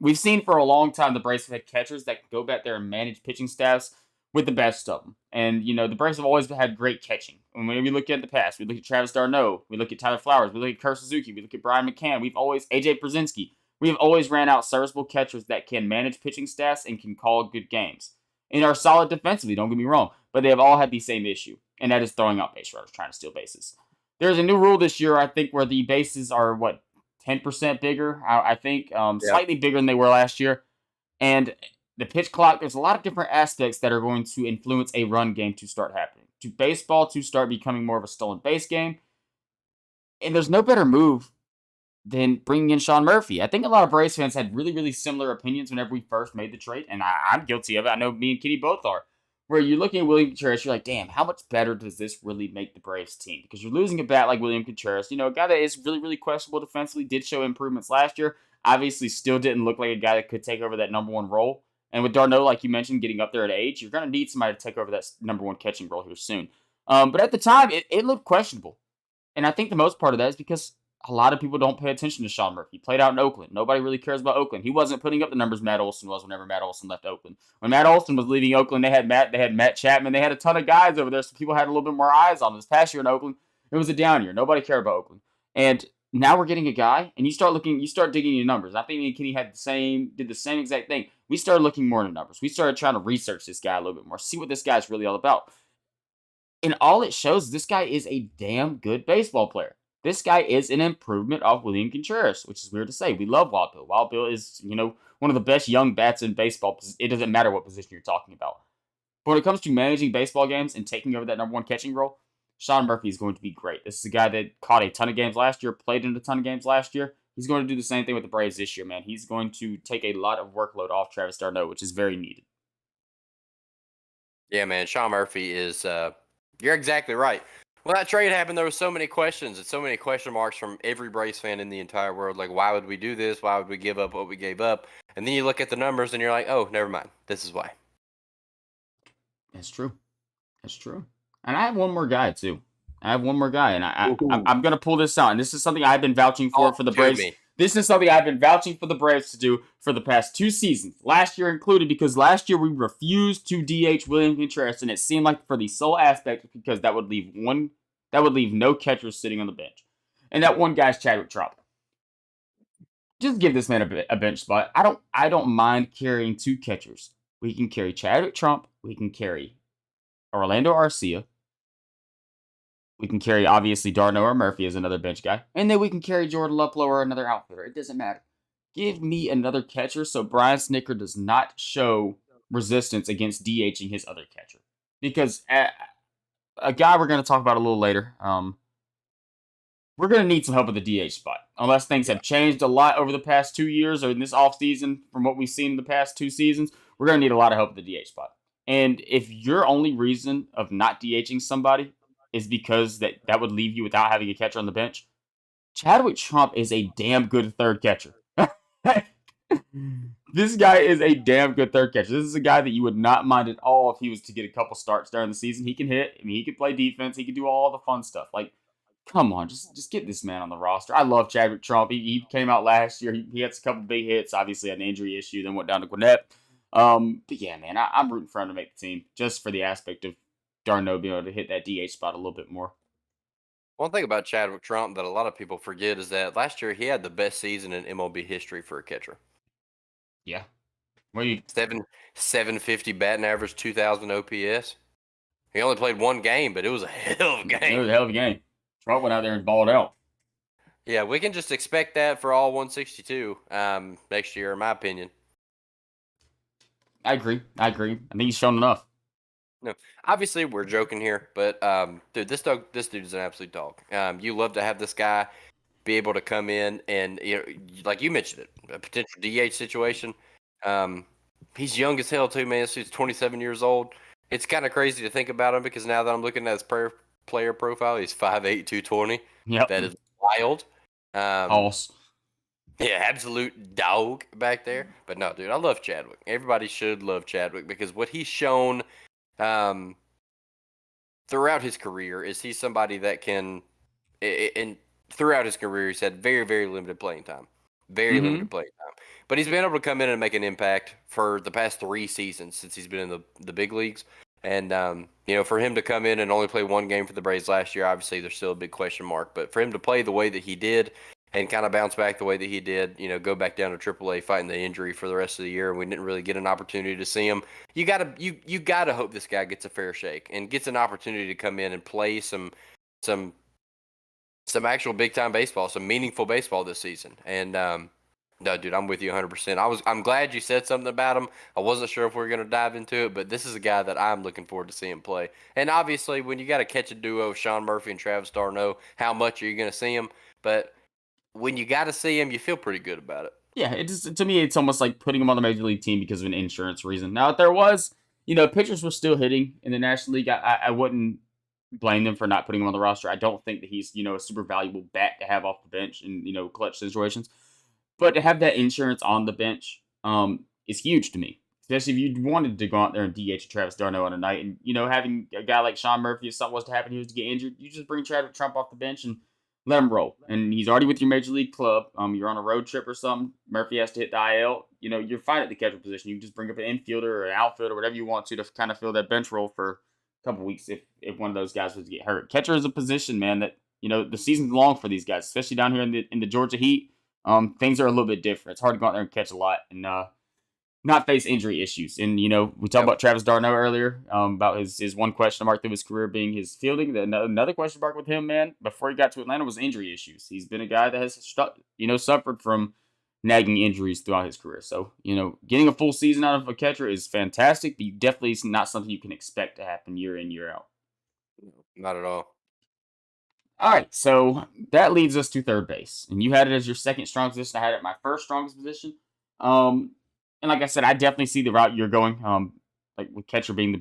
We've seen for a long time the Braves have had catchers that can go back there and manage pitching staffs with the best of them. And, the Braves have always had great catching. And when we look at the past, we look at Travis d'Arnaud, we look at Tyler Flowers, we look at Kurt Suzuki, we look at Brian McCann, AJ Przinsky. We've always ran out serviceable catchers that can manage pitching staffs and can call good games. And are solid defensively, don't get me wrong, but they have all had the same issue, and that is throwing out base runners, trying to steal bases. There's a new rule this year, I think, where the bases are, 10% bigger, I think, slightly bigger than they were last year. And the pitch clock, there's a lot of different aspects that are going to influence a run game to start happening. To baseball to start becoming more of a stolen base game. And there's no better move than bringing in Sean Murphy. I think a lot of Braves fans had really, really similar opinions whenever we first made the trade, and I'm guilty of it. I know me and Kitty both are. Where you're looking at William Contreras, you're like, damn, how much better does this really make the Braves team? Because you're losing a bat like William Contreras, a guy that is really, really questionable defensively, did show improvements last year, obviously still didn't look like a guy that could take over that number one role. And with d'Arnaud, like you mentioned, getting up there at age, you're going to need somebody to take over that number one catching role here soon. But at the time, it looked questionable. And I think the most part of that is because a lot of people don't pay attention to Sean Murphy. He played out in Oakland. Nobody really cares about Oakland. He wasn't putting up the numbers Matt Olson was whenever Matt Olson left Oakland. When Matt Olson was leaving Oakland, they had Matt Chapman. They had a ton of guys over there, so people had a little bit more eyes on him. This past year in Oakland, it was a down year. Nobody cared about Oakland. And now we're getting a guy, and you start digging into numbers. I think Kenny did the same exact thing. We started looking more into numbers. We started trying to research this guy a little bit more, see what this guy's really all about. And all it shows, this guy is a damn good baseball player. This guy is an improvement of William Contreras, which is weird to say. We love Wild Bill. Wild Bill is, one of the best young bats in baseball. It doesn't matter what position you're talking about. But when it comes to managing baseball games and taking over that number one catching role, Sean Murphy is going to be great. This is a guy that caught a ton of games last year, played in a ton of games last year. He's going to do the same thing with the Braves this year, man. He's going to take a lot of workload off Travis d'Arnaud, which is very needed. Yeah, man. Sean Murphy is. You're exactly right. When that trade happened, there were so many questions and so many question marks from every Braves fan in the entire world. Like, why would we do this? Why would we give up what we gave up? And then you look at the numbers and you're like, oh, never mind. This is why. That's true. That's true. And I have one more guy too. And I'm gonna pull this out. And this is something I've been vouching for the Braves. This is something I've been vouching for the Braves to do for the past 2 seasons, last year included, because last year we refused to DH William Contreras, and it seemed like for the sole aspect because that would leave no catchers sitting on the bench, and that one guy's Chadwick Trump. Just give this man a bench spot. I don't mind carrying 2 catchers. We can carry Chadwick Trump. We can carry Orlando Arcia. We can carry, obviously, d'Arnaud or Murphy as another bench guy. And then we can carry Jordan Luplow or another outfielder. It doesn't matter. Give me another catcher so Brian Snitker does not show resistance against DHing his other catcher. Because a guy we're going to talk about a little later, we're going to need some help at the DH spot. Unless things have changed a lot over the past 2 years or in this offseason from what we've seen in the past 2 seasons, we're going to need a lot of help at the DH spot. And if your only reason of not DHing somebody is because that would leave you without having a catcher on the bench, Chadwick Trump is a damn good third catcher. This guy is a damn good third catcher. This is a guy that you would not mind at all if he was to get a couple starts during the season. He can hit. I mean, he can play defense. He can do all the fun stuff. Like, come on, just get this man on the roster. I love Chadwick Trump. He came out last year. He had a couple big hits. Obviously, had an injury issue. Then went down to Gwinnett. But yeah, man, I'm rooting for him to make the team just for the aspect of d'Arnaud being able to hit that DH spot a little bit more. One thing about Chadwick Trump that a lot of people forget is that last year he had the best season in MLB history for a catcher. Yeah. What you 750 batting average, 2,000 OPS. He only played one game, but it was a hell of a game. It was a hell of a game. Trump went out there and balled out. Yeah, we can just expect that for all 162 next year, in my opinion. I agree. I think he's shown enough. No, obviously we're joking here, but dude, this dude is an absolute dog. You love to have this guy be able to come in and like you mentioned it, a potential DH situation. He's young as hell too, man. He's 27 years old. It's kind of crazy to think about him because now that I'm looking at his player profile, he's 5'8", 220. Yep. That is wild. False. Yeah, absolute dog back there. But no, dude, I love Chadwick. Everybody should love Chadwick because what he's shown throughout his career is he's somebody that can, and throughout his career, he's had very, very limited playing time. Very limited playing time. But he's been able to come in and make an impact for the past 3 seasons since he's been in the big leagues. And, for him to come in and only play 1 game for the Braves last year, obviously there's still a big question mark. But for him to play the way that he did and kind of bounce back the way that he did, go back down to AAA fighting the injury for the rest of the year, and we didn't really get an opportunity to see him. You gotta hope this guy gets a fair shake and gets an opportunity to come in and play some actual big time baseball, some meaningful baseball this season. And no, dude, I'm with you 100%. I'm glad you said something about him. I wasn't sure if we were going to dive into it, but this is a guy that I'm looking forward to seeing play. And obviously, when you got to catch a duo of Sean Murphy and Travis d'Arnaud, how much are you going to see him? But when you got to see him, you feel pretty good about it. Yeah, to me, it's almost like putting him on the major league team because of an insurance reason. Now, if there was, pitchers were still hitting in the National League, I wouldn't blame them for not putting him on the roster. I don't think that he's, a super valuable bat to have off the bench in, clutch situations. But to have that insurance on the bench is huge to me. Especially if you wanted to go out there and DH Travis d'Arnaud on a night. And, having a guy like Sean Murphy, if something was to happen, he was to get injured, you just bring Chadwick Trump off the bench and let him roll. And he's already with your major league club. You're on a road trip or something. Murphy has to hit the IL. You're fine at the catcher position. You can just bring up an infielder or an outfielder, whatever you want to kind of fill that bench role for a couple weeks if one of those guys was to get hurt. Catcher is a position, man, that the season's long for these guys, especially down here in the Georgia heat. Things are a little bit different. It's hard to go out there and catch a lot and not face injury issues. And we talked Yep. about Travis Darno earlier, about his one question mark through his career being his fielding. Another question mark with him, man, before he got to Atlanta was injury issues. He's been a guy that has suffered from nagging injuries throughout his career. So getting a full season out of a catcher is fantastic, but definitely is not something you can expect to happen year in, year out. Not at all. All right, so that leads us to third base, and you had it as your second strongest position. I had it at my first strongest position. And like I said, I definitely see the route you're going. Like with catcher being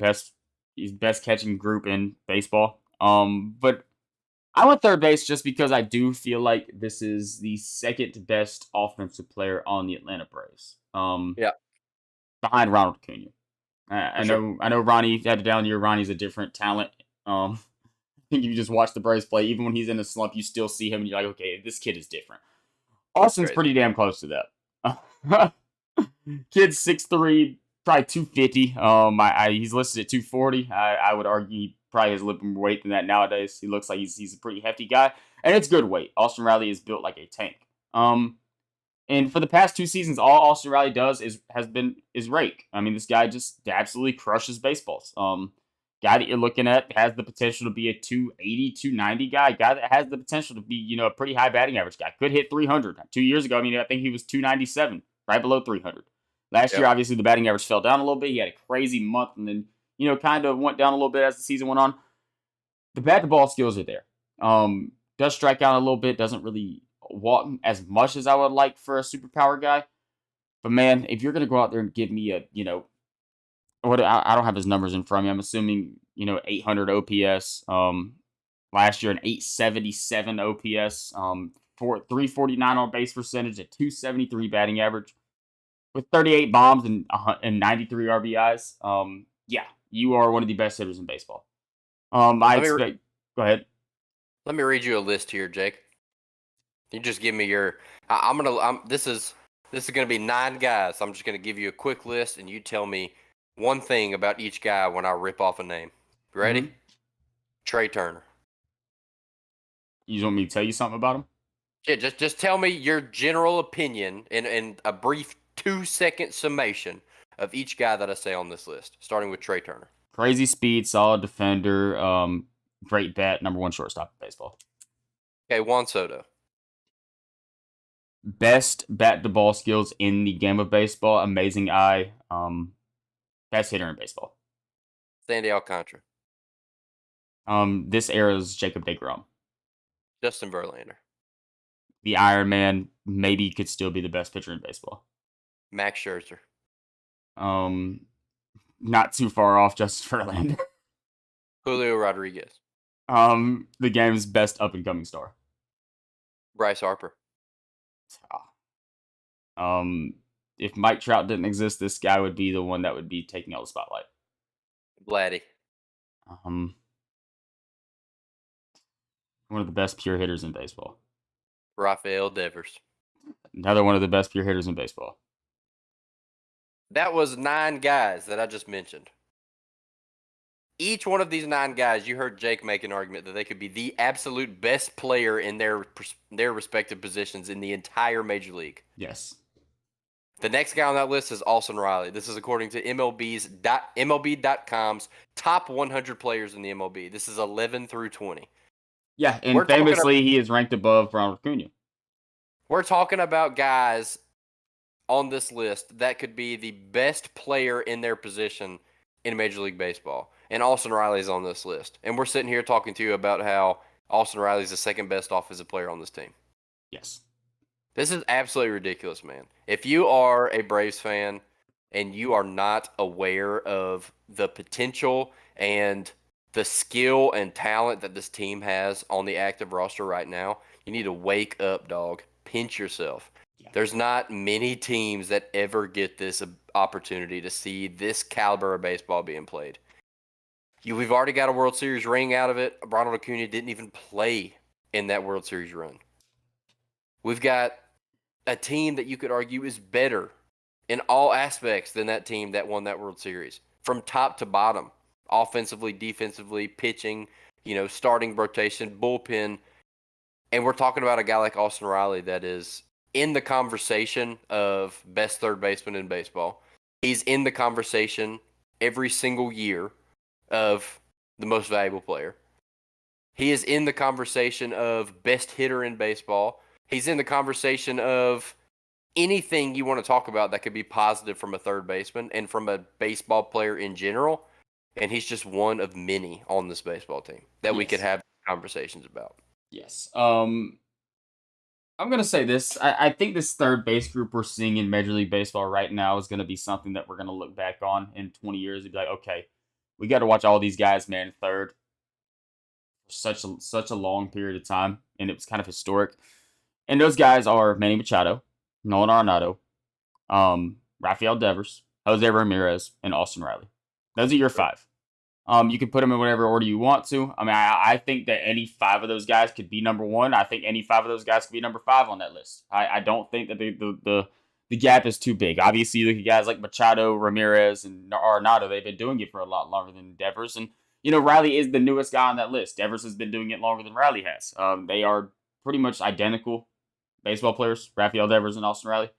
he's best catching group in baseball. But I went third base just because I do feel like this is the second best offensive player on the Atlanta Braves. Yeah, Behind Ronald Acuna. I for sure. know Ronnie had a down year. Ronnie's a different talent. I think if you just watch the Braves play, even when he's in a slump, you still see him and you're like, okay, this kid is different. Austin's Crazy. pretty damn close to that. Kid's 6'3", probably 250. He's listed at 240. I would argue he probably has a little more weight than that nowadays. He looks like he's a pretty hefty guy, and it's good weight. Austin Riley is built like a tank. And for the past 2 seasons, all Austin Riley does is rake. I mean, this guy just absolutely crushes baseballs. Guy that you're looking at has the potential to be a 280, 290 guy. Guy that has the potential to be, a pretty high batting average guy. Could hit 300. 2 years ago, I think he was 297, right below 300. Last year, Yep. obviously, the batting average fell down a little bit. He had a crazy month and then, kind of went down a little bit as the season went on. The bat to ball skills are there. Does strike out a little bit. Doesn't really walk as much as I would like for a superpower guy. But man, if you're going to go out there and give me a, I don't have his numbers in front of me. I'm assuming 800 OPS. Last year an 877 OPS. For 349 on base percentage, a 273 batting average, with 38 bombs and 93 RBIs. Yeah, you are one of the best hitters in baseball. I Let me expect. Go ahead. let me read you a list here, Jake. You just give me your. This is gonna be 9 guys. I'm just gonna give you a quick list, and you tell me one thing about each guy when I rip off a name. You ready? Mhm. Trey Turner. You want me to tell you something about him? Yeah, just tell me your general opinion in a brief 2-second summation of each guy that I say on this list, starting with Trey Turner. Crazy speed, solid defender, great bat, number one shortstop in baseball. Okay, Juan Soto. Best bat to ball skills in the game of baseball. Amazing eye. Best hitter in baseball. Sandy Alcantara. This era is Jacob deGrom. Justin Verlander. The Iron Man maybe could still be the best pitcher in baseball. Max Scherzer. Not too far off Justin Verlander. Julio Rodriguez. The game's best up and coming star. Bryce Harper. If Mike Trout didn't exist, this guy would be the one that would be taking all the spotlight. Vladdy. One of the best pure hitters in baseball. Rafael Devers. Another one of the best pure hitters in baseball. That was 9 guys that I just mentioned. Each one of these 9 guys, you heard Jake make an argument that they could be the absolute best player in their respective positions in the entire major league. Yes. The next guy on that list is Austin Riley. This is according to MLB.com's top 100 players in the MLB. This is 11 through 20. Yeah, and famously, he is ranked above Ronald Acuna. We're talking about guys on this list that could be the best player in their position in Major League Baseball. And Austin Riley's on this list. And we're sitting here talking to you about how Austin Riley's the second best offensive player on this team. Yes. This is absolutely ridiculous, man. If you are a Braves fan and you are not aware of the potential and the skill and talent that this team has on the active roster right now, you need to wake up, dog. Pinch yourself. Yeah. There's not many teams that ever get this opportunity to see this caliber of baseball being played. We've already got a World Series ring out of it. Ronald Acuna didn't even play in that World Series run. We've got a team that you could argue is better in all aspects than that team that won that World Series. From top to bottom, offensively, defensively, pitching, starting rotation, bullpen. And we're talking about a guy like Austin Riley that is in the conversation of best third baseman in baseball. He's in the conversation every single year of the most valuable player. He is in the conversation of best hitter in baseball. He's in the conversation of anything you want to talk about that could be positive from a third baseman and from a baseball player in general. And he's just one of many on this baseball team that we could Yes. have conversations about. Yes. I'm gonna say this. I think this third base group we're seeing in Major League Baseball right now is gonna be something that we're gonna look back on in 20 years and be like, okay, we got to watch all these guys man third for such a long period of time, and it was kind of historic. And those guys are Manny Machado, Nolan Arenado, Rafael Devers, Jose Ramirez, and Austin Riley. Those are your five. You can put them in whatever order you want to. I mean, I think that any five of those guys could be number one. I think any five of those guys could be number five on that list. I don't think that the gap is too big. Obviously, you look at guys like Machado, Ramirez, and Arenado. They've been doing it for a lot longer than Devers. And, Riley is the newest guy on that list. Devers has been doing it longer than Riley has. They are pretty much identical baseball players, Rafael Devers and Austin Riley.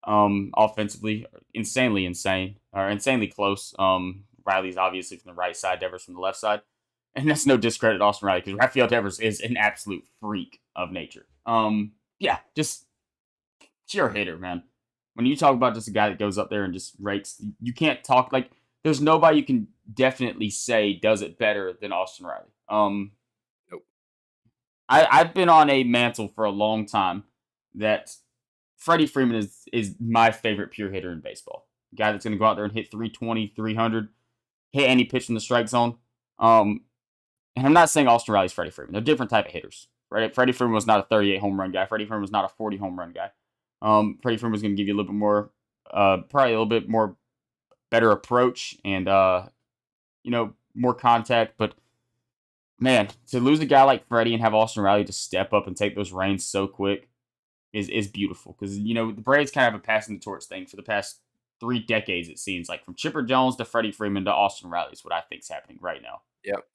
Offensively, insanely insane, or insanely close. Riley's obviously from the right side, Devers from the left side. And that's no discredit to Austin Riley because Rafael Devers is an absolute freak of nature. Yeah, just pure hitter, man. When you talk about just a guy that goes up there and just rakes, you can't talk like there's nobody you can definitely say does it better than Austin Riley. Nope. I've been on a mantle for a long time that Freddie Freeman is my favorite pure hitter in baseball. Guy that's going to go out there and hit 320, 300, hit any pitch in the strike zone. And I'm not saying Austin Riley's Freddie Freeman. They're different type of hitters. Right? Freddie Freeman was not a 38 home run guy. Freddie Freeman was not a 40 home run guy. Freddie Freeman was going to give you a little bit more, probably a little bit more better approach and more contact. But man, to lose a guy like Freddie and have Austin Riley just step up and take those reins so quick is beautiful because the Braves kind of have a passing the torch thing for the past 3 decades. It seems like from Chipper Jones to Freddie Freeman to Austin Riley is what I think is happening right now. Yep.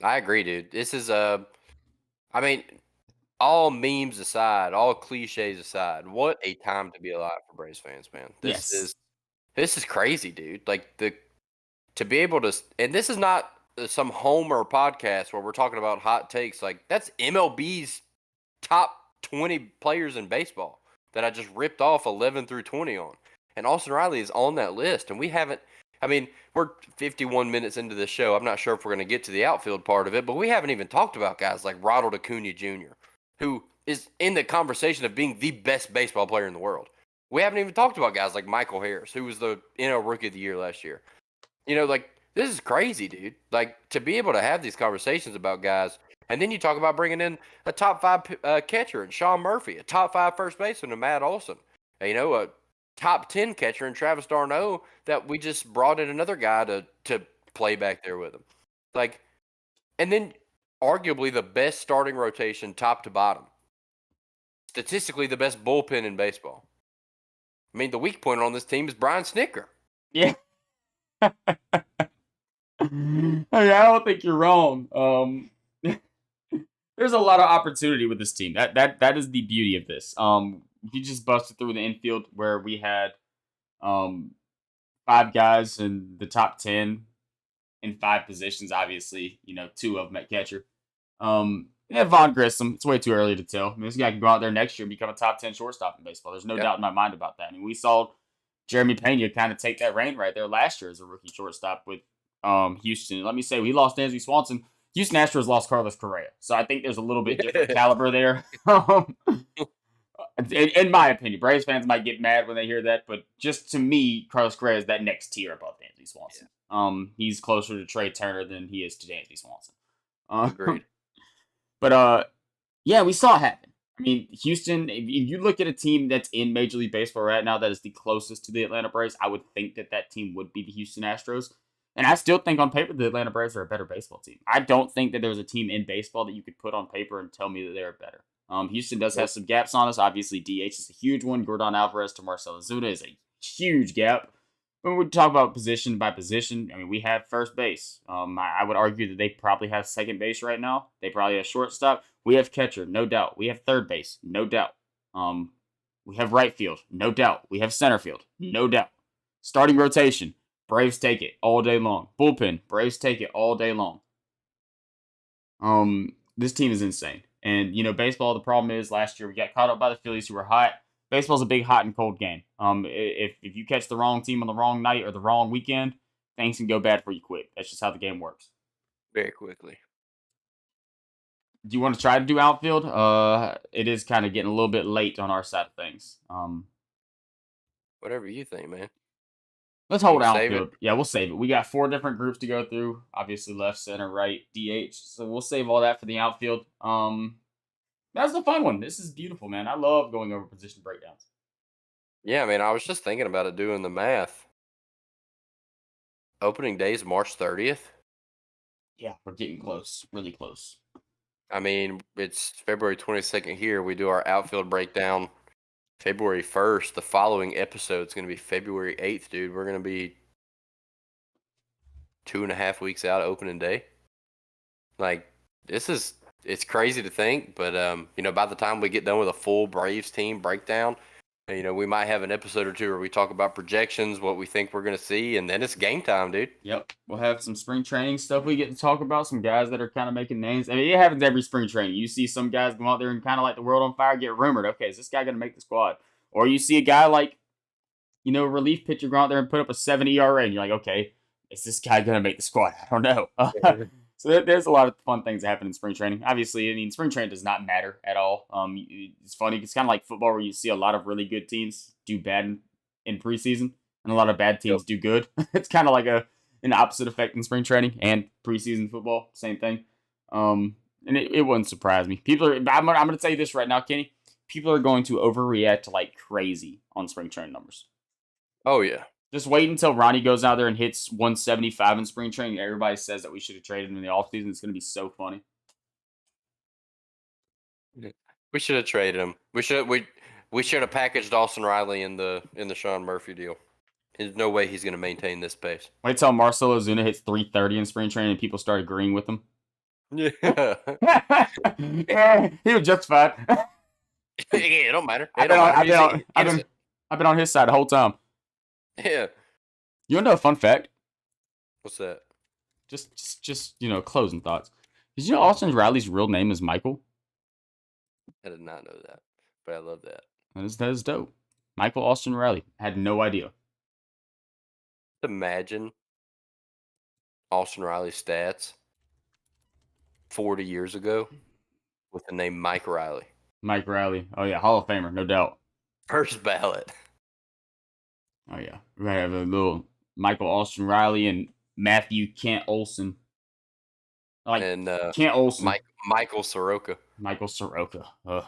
I agree, dude. This is I mean, all memes aside, all cliches aside, what a time to be alive for Braves fans, man. Yes. This is crazy, dude. Like to be able to, and this is not some homer podcast where we're talking about hot takes. Like that's MLB's top 20 players in baseball that I just ripped off 11 through 20 on. And Austin Riley is on that list. And we haven't, I mean, we're 51 minutes into this show. I'm not sure if we're going to get to the outfield part of it, but we haven't even talked about guys like Ronald Acuna Jr., who is in the conversation of being the best baseball player in the world. We haven't even talked about guys like Michael Harris, who was the Rookie of the Year last year. Like this is crazy, dude. Like to be able to have these conversations about guys, and then you talk about bringing in a top five catcher and Sean Murphy, a top five first baseman and Matt Olson, a top 10 catcher and Travis d'Arnaud that we just brought in another guy to play back there with him. Like, and then arguably the best starting rotation top to bottom. Statistically, the best bullpen in baseball. I mean, the weak point on this team is Brian Snitker. Yeah. I mean, I don't think you're wrong. There's a lot of opportunity with this team. That is the beauty of this. You just busted through the infield where we had five guys in the top 10 in five positions. Obviously, two of them at catcher. Yeah, Von Grissom. It's way too early to tell. I mean, this guy can go out there next year and become a top 10 shortstop in baseball. There's no doubt in my mind about that. I mean, we saw Jeremy Pena kind of take that reign right there last year as a rookie shortstop with Houston. Let me say, we lost Dansby Swanson. Houston Astros lost Carlos Correa. So I think there's a little bit different caliber there. In my opinion, Braves fans might get mad when they hear that, but just to me, Carlos Correa is that next tier above Dansby Swanson. He's closer to Trey Turner than he is to Dansby Swanson. Agreed. But yeah, we saw it happen. I mean, Houston, if you look at a team that's in Major League Baseball right now that is the closest to the Atlanta Braves, I would think that team would be the Houston Astros. And I still think on paper the Atlanta Braves are a better baseball team. I don't think that there's a team in baseball that you could put on paper and tell me that they're better. Houston does have some gaps on us. Obviously, DH is a huge one. Gordon Alvarez to Marcell Ozuna is a huge gap. When we talk about position by position, I mean, we have first base. I would argue that they probably have second base right now. They probably have shortstop. We have catcher, no doubt. We have third base, no doubt. We have right field, no doubt. We have center field, no doubt. Starting rotation, Braves take it all day long. Bullpen, Braves take it all day long. This team is insane. And baseball. The problem is last year we got caught up by the Phillies, who were hot. Baseball's a big hot and cold game. If you catch the wrong team on the wrong night or the wrong weekend, things can go bad for you quick. That's just how the game works. Very quickly. Do you want to try to do outfield? It is kind of getting a little bit late on our side of things. Whatever you think, man. Let's hold Save outfield. it. Yeah, we'll save it. We got 4 different groups to go through. Obviously, left, center, right, DH. So we'll save all that for the outfield. That's a fun one. This is beautiful, man. I love going over position breakdowns. Yeah, man. I was just thinking about it, doing the math. Opening day is March 30th. Yeah, we're getting close. Really close. I mean, it's February 22nd here. We do our outfield breakdown February 1st. The following episode is going to be February 8th, dude. We're going to be 2.5 weeks out of opening day. Like, it's crazy to think, but, by the time we get done with a full Braves team breakdown, we might have an episode or two where we talk about projections, what we think we're going to see, and then it's game time, dude. Yep. We'll have some spring training stuff we get to talk about, some guys that are kind of making names. I mean, it happens every spring training. You see some guys go out there and kind of like the world on fire, get rumored. Okay, is this guy going to make the squad? Or you see a guy like, a relief pitcher go out there and put up a 7 ERA, and you're like, okay, is this guy going to make the squad? I don't know. So there's a lot of fun things that happen in spring training. Obviously, I mean, spring training does not matter at all. It's funny. It's kind of like football where you see a lot of really good teams do bad in preseason and a lot of bad teams do good. It's kind of like an opposite effect in spring training and preseason football. Same thing. And it wouldn't surprise me. I'm going to tell you this right now, Kenny. People are going to overreact like crazy on spring training numbers. Oh, yeah. Just wait until Ronnie goes out there and hits 175 in spring training. Everybody says that we should have traded him in the offseason. It's going to be so funny. We should have traded him. We should have packaged Austin Riley in the Sean Murphy deal. There's no way he's going to maintain this pace. Wait till Marcell Ozuna hits 330 in spring training and people start agreeing with him. Yeah. Yeah, he was justified. Yeah, it don't matter. I've been on his side the whole time. Yeah. You want to know a fun fact? What's that? Just closing thoughts. Did you know Austin Riley's real name is Michael? I did not know that, but I love that. That is dope. Michael Austin Riley. I had no idea. Imagine Austin Riley's stats 40 years ago with the name Mike Riley. Mike Riley. Oh, yeah. Hall of Famer, no doubt. First ballot. Oh, yeah. We're going to have a little Michael Austin Riley and Matthew Kent Olson. Kent Olson. Michael Soroka. Michael Soroka. Ugh.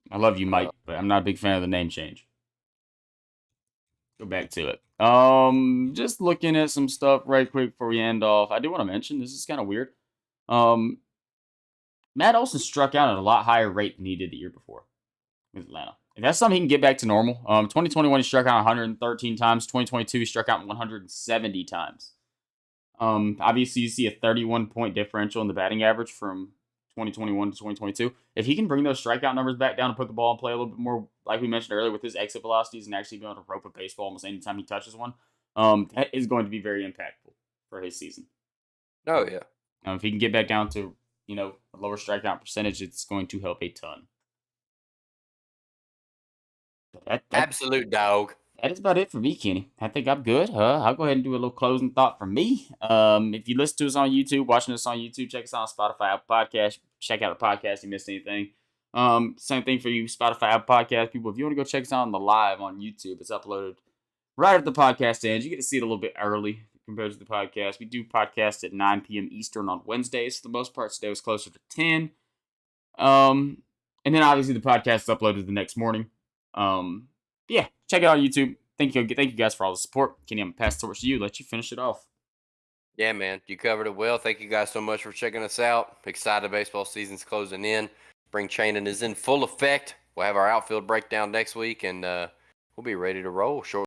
I love you, Mike, but I'm not a big fan of the name change. Go back to it. Just looking at some stuff right quick before we end off. I do want to mention, this is kind of weird. Matt Olson struck out at a lot higher rate than he did the year before with Atlanta. If that's something he can get back to normal. 2021 he struck out 113 times. 2022 he struck out 170 times. Obviously you see a 31-point differential in the batting average from 2021 to 2022. If he can bring those strikeout numbers back down and put the ball in play a little bit more, like we mentioned earlier, with his exit velocities and actually going to rope a baseball almost any time he touches one, that is going to be very impactful for his season. Oh, yeah. If he can get back down to, a lower strikeout percentage, it's going to help a ton. Absolute dog. That is about it for me, Kenny. I think I'm good. I'll go ahead and do a little closing thought from me. If you listen to us on YouTube, watching us on YouTube, check us out on Spotify, Apple Podcast. Check out the podcast if you missed anything. Same thing for you, Spotify, Apple Podcast people. If you want to go check us out on the live on YouTube, it's uploaded right at the podcast ends. You get to see it a little bit early compared to the podcast. We do podcasts at 9 p.m. Eastern on Wednesdays. For the most part, today was closer to 10. And then obviously the podcast is uploaded the next morning. Yeah, check it out on YouTube. Thank you guys for all the support. Kenny, I'm going to pass the torch to you. Let you finish it off. Yeah, man. You covered it well. Thank you guys so much for checking us out. Excited baseball season's closing in. Spring training is in full effect. We'll have our outfield breakdown next week, and we'll be ready to roll shortly.